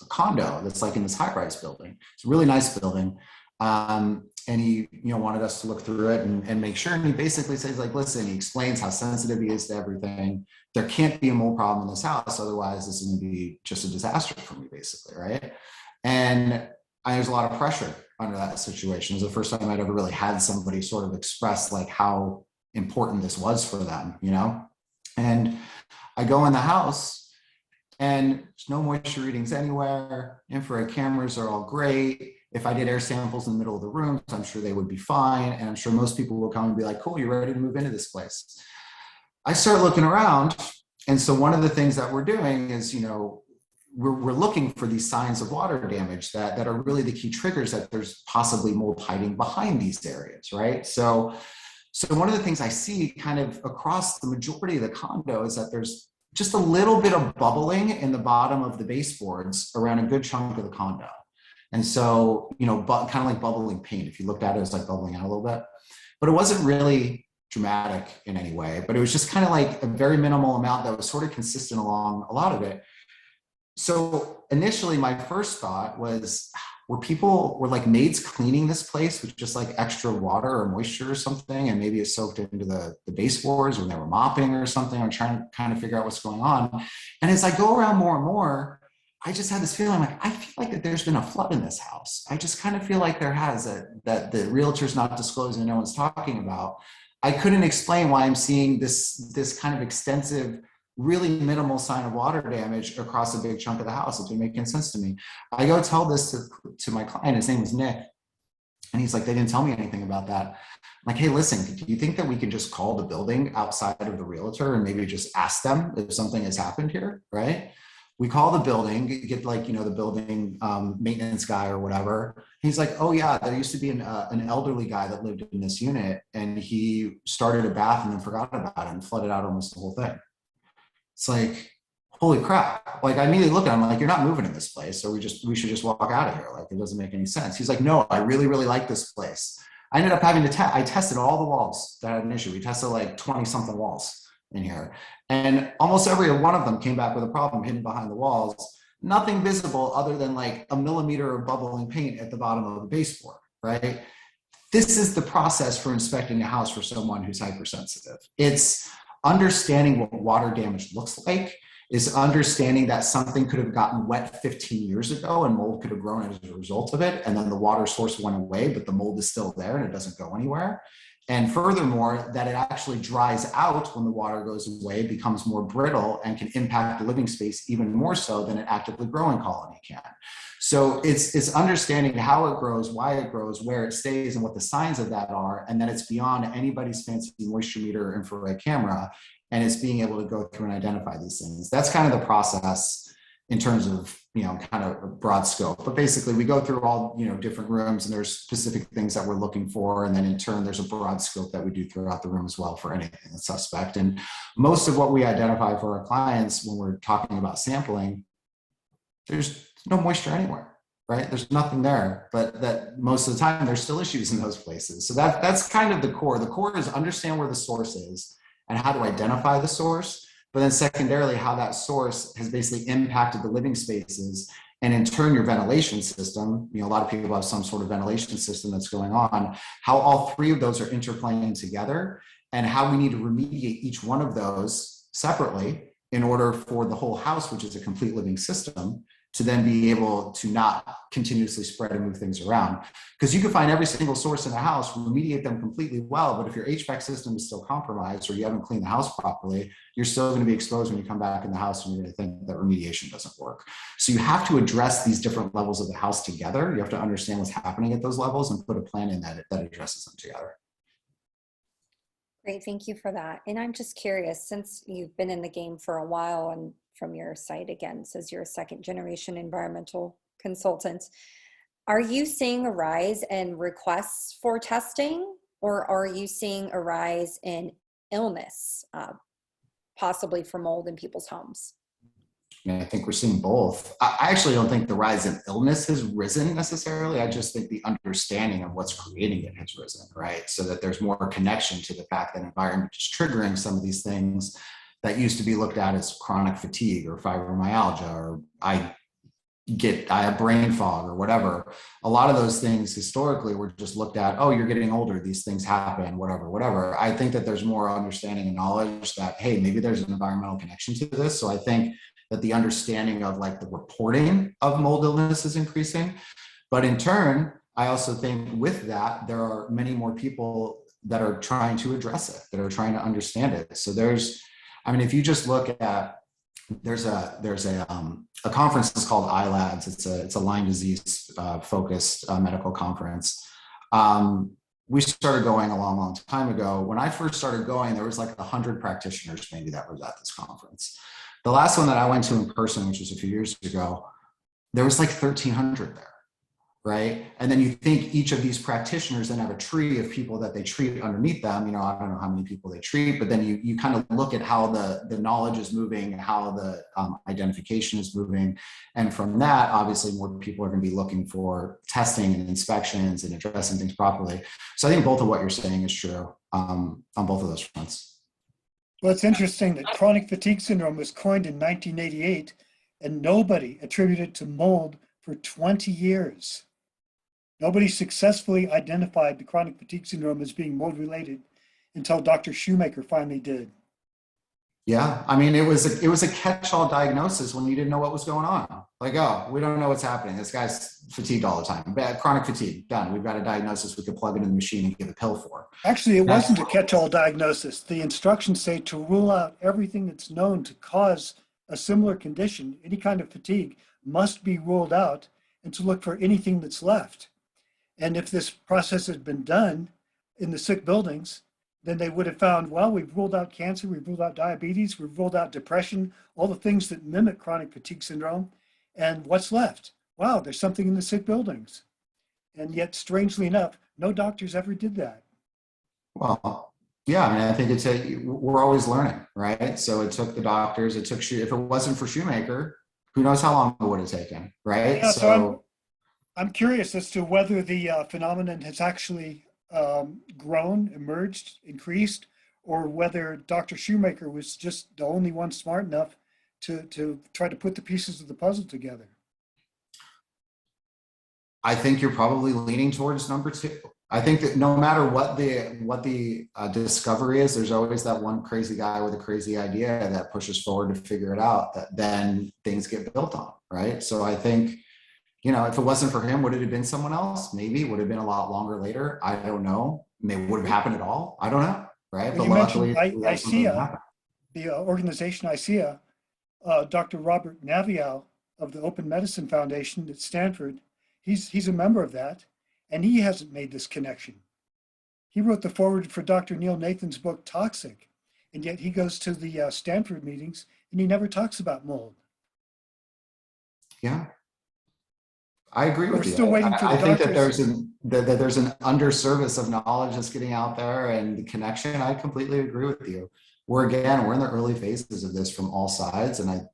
condo that's like in this high-rise building. It's a really nice building. And he, you know, wanted us to look through it and make sure. And he basically says, like, listen, he explains how sensitive he is to everything. There can't be a mold problem in this house. Otherwise, this is going to be just a disaster for me, basically, right? And there's a lot of pressure under that situation. It was the first time I'd ever really had somebody sort of express like how important this was for them, you know? And I go in the house and there's no moisture readings anywhere. Infrared cameras are all great. If I did air samples in the middle of the rooms, I'm sure they would be fine. And I'm sure most people will come and be like, cool, you're ready to move into this place. I start looking around. And so one of the things that we're doing is, you know, we're looking for these signs of water damage that are really the key triggers that there's possibly mold hiding behind these areas, right? So one of the things I see kind of across the majority of the condo is that there's just a little bit of bubbling in the bottom of the baseboards around a good chunk of the condo. And so, you know, kind of like bubbling paint. If you looked at it, it's like bubbling out a little bit. But it wasn't really dramatic in any way, but it was just kind of like a very minimal amount that was sort of consistent along a lot of it. So initially, my first thought was, were like maids cleaning this place with just like extra water or moisture or something, and maybe it soaked into the baseboards when they were mopping or something? I'm trying to kind of figure out what's going on. And as I go around more and more, I just had this feeling like, I feel like that there's been a flood in this house. I just kind of feel like there has, that the realtor's not disclosing, no one's talking about. I couldn't explain why I'm seeing this kind of extensive, really minimal sign of water damage across a big chunk of the house. It's been making sense to me. I go tell this to my client. His name was Nick. And he's like, they didn't tell me anything about that. I'm like, hey, listen, do you think that we can just call the building outside of the realtor and maybe just ask them if something has happened here, right? We call the building, get like, you know, the building maintenance guy or whatever. He's like, oh yeah, there used to be an elderly guy that lived in this unit, and he started a bath and then forgot about it and flooded out almost the whole thing. It's like, holy crap. Like, I immediately look at him like, you're not moving in this place, so we should just walk out of here. Like, it doesn't make any sense. He's like, no, I really, really like this place. I ended up having to I tested all the walls that had an issue. We tested like 20 something walls in here. And almost every one of them came back with a problem hidden behind the walls. Nothing visible other than like a millimeter of bubbling paint at the bottom of the baseboard, right? This is the process for inspecting a house for someone who's hypersensitive. It's understanding what water damage looks like, is understanding that something could have gotten wet 15 years ago and mold could have grown as a result of it. And then the water source went away, but the mold is still there and it doesn't go anywhere. And furthermore, that it actually dries out when the water goes away, becomes more brittle, and can impact the living space even more so than an actively growing colony can. So it's understanding how it grows, why it grows, where it stays, and what the signs of that are. And then it's beyond anybody's fancy moisture meter or infrared camera. And it's being able to go through and identify these things. That's kind of the process. in terms of, kind of a broad scope. But basically we go through all, different rooms, and there's specific things that we're looking for. And then in turn, there's a broad scope that we do throughout the room as well for anything that's suspect. And most of what we identify for our clients when we're talking about sampling, there's no moisture anywhere, right? There's nothing there, but that most of the time there's still issues in those places. So that's kind of the core. The core is understand where the source is and how to identify the source, but then secondarily, how that source has basically impacted the living spaces, and in turn, your ventilation system. A lot of people have some sort of ventilation system that's going on, how all three of those are interplaying together, and how we need to remediate each one of those separately in order for the whole house, which is a complete living system, to then be able to not continuously spread and move things around. Because you can find every single source in a house, remediate them completely well, but if your HVAC system is still compromised or you haven't cleaned the house properly, you're still going to be exposed when you come back in the house, and you're going to think that remediation doesn't work. So you have to address these different levels of the house together. You have to understand what's happening at those levels and put a plan in that addresses them together. Great, thank you for that. And I'm just curious, since you've been in the game for a while, and from your site again says you're a second generation environmental consultant, are you seeing a rise in requests for testing, or are you seeing a rise in illness, possibly for mold in people's homes? I think we're seeing both. I actually don't think the rise in illness has risen necessarily. I just think the understanding of what's creating it has risen, right? So that there's more connection to the fact that environment is triggering some of these things that used to be looked at as chronic fatigue or fibromyalgia, or I have brain fog or whatever. A lot of those things historically were just looked at, oh, you're getting older, these things happen, whatever. I think that there's more understanding and knowledge that, hey, maybe there's an environmental connection to this. So I think that the understanding of like the reporting of mold illness is increasing. But in turn, I also think with that, there are many more people that are trying to address it, that are trying to understand it. So if you just look at, there's a conference that's called iLabs. It's a Lyme disease focused medical conference. We started going a long time ago. When I first started going, there was like 100 practitioners maybe that was at this conference. The last one that I went to in person, which was a few years ago, there was like 1,300 there, right? And then you think each of these practitioners then have a tree of people that they treat underneath them. I don't know how many people they treat, but then you kind of look at how the knowledge is moving, how the identification is moving. And from that, obviously more people are going to be looking for testing and inspections and addressing things properly. So I think both of what you're saying is true on both of those fronts. Well, it's interesting that chronic fatigue syndrome was coined in 1988, and nobody attributed it to mold for 20 years. Nobody successfully identified the chronic fatigue syndrome as being mold related until Dr. Shoemaker finally did. Yeah, it was a catch-all diagnosis when you didn't know what was going on. Like, oh, we don't know what's happening. This guy's fatigued all the time. Bad chronic fatigue, done. We've got a diagnosis we could plug it in the machine and give a pill for. Actually, it wasn't a catch-all diagnosis. The instructions say to rule out everything that's known to cause a similar condition. Any kind of fatigue must be ruled out, and to look for anything that's left. And if this process had been done in the sick buildings, then they would have found, well, we've ruled out cancer, we've ruled out diabetes, we've ruled out depression, all the things that mimic chronic fatigue syndrome. And what's left? Wow, there's something in the sick buildings. And yet, strangely enough, no doctors ever did that. Well, yeah, I think we're always learning, right? So it took the doctors, if it wasn't for Shoemaker, who knows how long it would have taken, right? Yeah, so I'm curious as to whether the phenomenon has actually grown, emerged, increased, or whether Dr. Shoemaker was just the only one smart enough to try to put the pieces of the puzzle together. I think you're probably leaning towards number two. I think that no matter what the discovery is, there's always that one crazy guy with a crazy idea that pushes forward to figure it out, that then things get built on, right? So I think, if it wasn't for him, would it have been someone else? Maybe. Would have been a lot longer later. I don't know. Maybe would have happened at all. I don't know, right? Well, but you luckily, mentioned ICEA, the organization ICEA, Dr. Robert Naviau of the Open Medicine Foundation at Stanford, he's a member of that, and he hasn't made this connection. He wrote the foreword for Dr. Neil Nathan's book, Toxic, and yet he goes to the Stanford meetings and he never talks about mold. Yeah. I agree We're with you. still waiting for the I think that doctors. there's an underservice of knowledge that's getting out there and the connection. I completely agree with you. We're in the early phases of this from all sides. And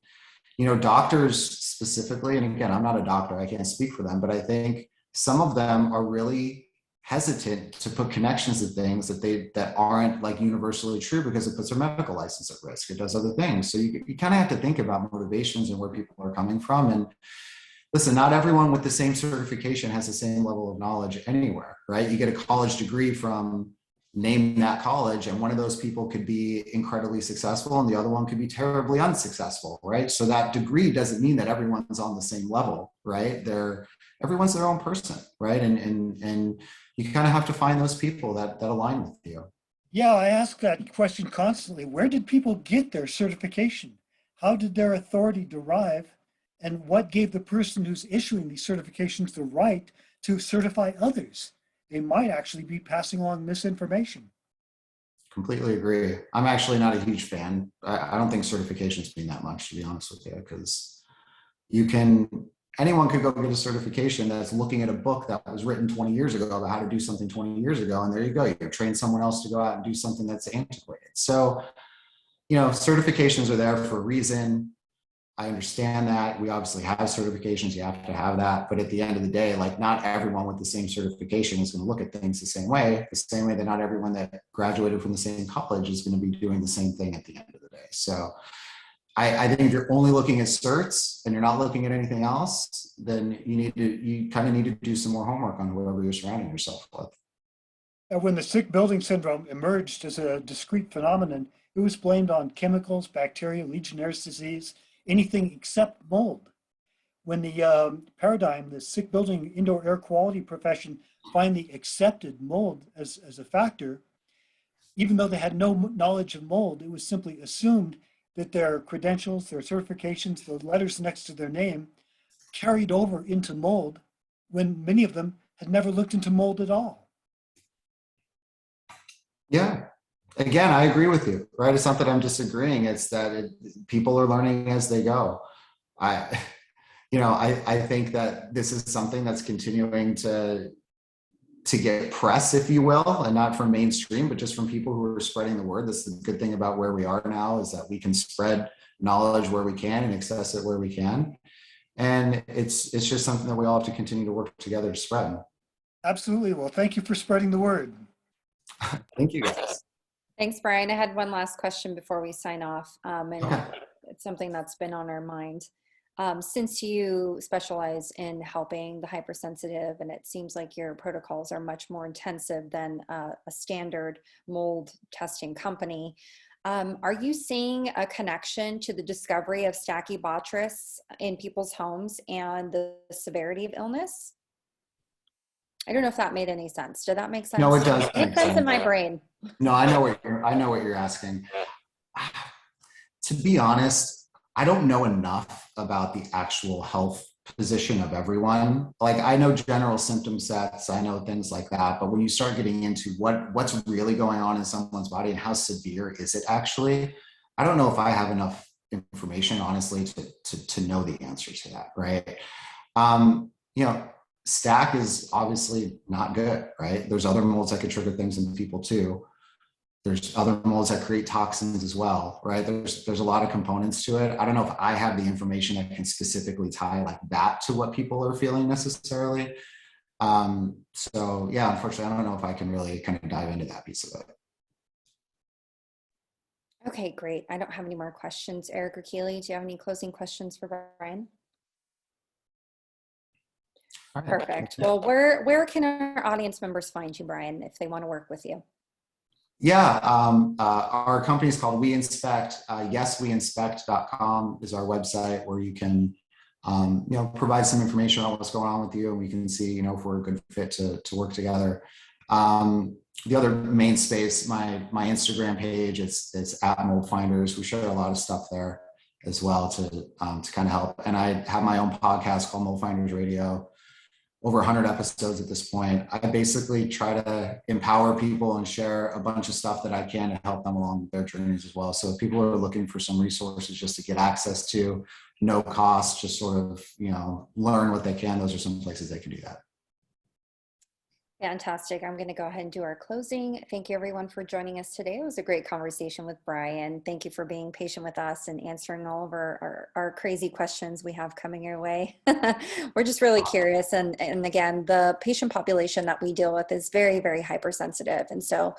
doctors specifically, and again, I'm not a doctor, I can't speak for them, but I think some of them are really hesitant to put connections to things that aren't like universally true because it puts their medical license at risk. It does other things. So you kind of have to think about motivations and where people are coming from. And listen, not everyone with the same certification has the same level of knowledge anywhere, right? You get a college degree from name that college, and one of those people could be incredibly successful and the other one could be terribly unsuccessful, right? So that degree doesn't mean that everyone's on the same level, right? Everyone's their own person, right? And you kind of have to find those people that align with you. Yeah, I ask that question constantly. Where did people get their certification? How did their authority derive? And what gave the person who's issuing these certifications the right to certify others? They might actually be passing along misinformation. Completely agree. I'm actually not a huge fan. I don't think certifications mean that much, to be honest with you, because anyone could go get a certification that's looking at a book that was written 20 years ago about how to do something 20 years ago. And there you go. You train someone else to go out and do something that's antiquated. So, certifications are there for a reason. I understand that. We obviously have certifications. You have to have that. But at the end of the day, like not everyone with the same certification is going to look at things the same way that not everyone that graduated from the same college is going to be doing the same thing at the end of the day. So I think if you're only looking at certs and you're not looking at anything else, then you kind of need to do some more homework on whoever you're surrounding yourself with. When the sick building syndrome emerged as a discrete phenomenon, it was blamed on chemicals, bacteria, Legionnaire's disease, anything except mold. When the sick building indoor air quality profession finally accepted mold as a factor, even though they had no knowledge of mold, it was simply assumed that their credentials, their certifications, the letters next to their name carried over into mold when many of them had never looked into mold at all. Yeah. Again, I agree with you, right? It's not that I'm disagreeing. It's that people are learning as they go. I think that this is something that's continuing to get press, if you will, and not from mainstream, but just from people who are spreading the word. That's the good thing about where we are now, is that we can spread knowledge where we can and access it where we can. And it's just something that we all have to continue to work together to spread. Absolutely. Well, thank you for spreading the word. Thank you, guys. Thanks, Brian. I had one last question before we sign off, and Okay. it's something that's been on our mind. Since you specialize in helping the hypersensitive, and it seems like your protocols are much more intensive than a standard mold testing company, are you seeing a connection to the discovery of Stachybotrys in people's homes and the severity of illness? I don't know if that made any sense. Did that make sense? No, it does. It makes sense in my brain. No, I know what you're asking. To be honest, I don't know enough about the actual health position of everyone. Like, I know general symptom sets, I know things like that, but when you start getting into what's really going on in someone's body and how severe is it actually, I don't know if I have enough information, honestly, to know the answer to that, right? Stack is obviously not good, right? There's other molds that could trigger things in people too. There's other molds that create toxins as well, right? There's a lot of components to it. I don't know if I have the information that can specifically tie like that to what people are feeling necessarily. So yeah, unfortunately, I don't know if I can really kind of dive into that piece of it. Okay, great. I don't have any more questions. Eric or Keely, do you have any closing questions for Brian? All right. Perfect. Well, where can our audience members find you, Brian, if they want to work with you? Yeah, our company is called We Inspect. YesWeInspect.com is our website where you can, provide some information on what's going on with you, and we can see, if we're a good fit to work together. The other main space, my Instagram page, it's at Mold Finders. We share a lot of stuff there as well to kind of help. And I have my own podcast called Mold Finders Radio. over 100 episodes at this point. I basically try to empower people and share a bunch of stuff that I can to help them along their journeys as well. So if people are looking for some resources just to get access to, no cost, just sort of, learn what they can, those are some places they can do that. Fantastic. I'm going to go ahead and do our closing. Thank you everyone for joining us today. It was a great conversation with Brian. Thank you for being patient with us and answering all of our crazy questions we have coming your way. We're just really curious. And again, the patient population that we deal with is very, very hypersensitive. And so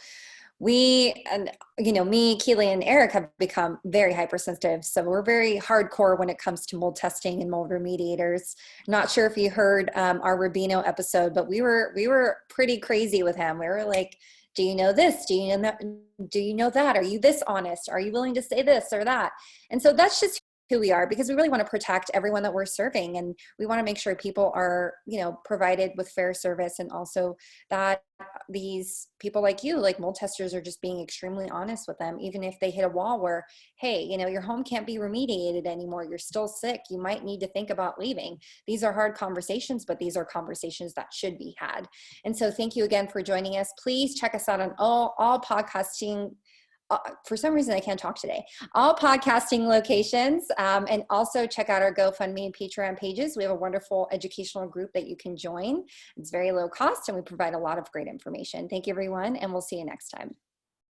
me, Keely and Eric have become very hypersensitive. So we're very hardcore when it comes to mold testing and mold remediators. Not sure if you heard our Rubino episode, but we were pretty crazy with him. We were like, do you know this? Do you know that? Do you know that? Are you this honest? Are you willing to say this or that? And so that's just who we are, because we really want to protect everyone that we're serving, and we want to make sure people are, provided with fair service, and also that these people like you, like mold testers, are just being extremely honest with them, even if they hit a wall where, hey, your home can't be remediated anymore, you're still sick, you might need to think about leaving. These are hard conversations, but these are conversations that should be had. And so thank you again for joining us. Please check us out on all podcasting, for some reason I can't talk today, all podcasting locations, and also check out our GoFundMe and Patreon pages. We have a wonderful educational group that you can join. It's very low cost, and we provide a lot of great information. Thank you everyone, and we'll see you next time.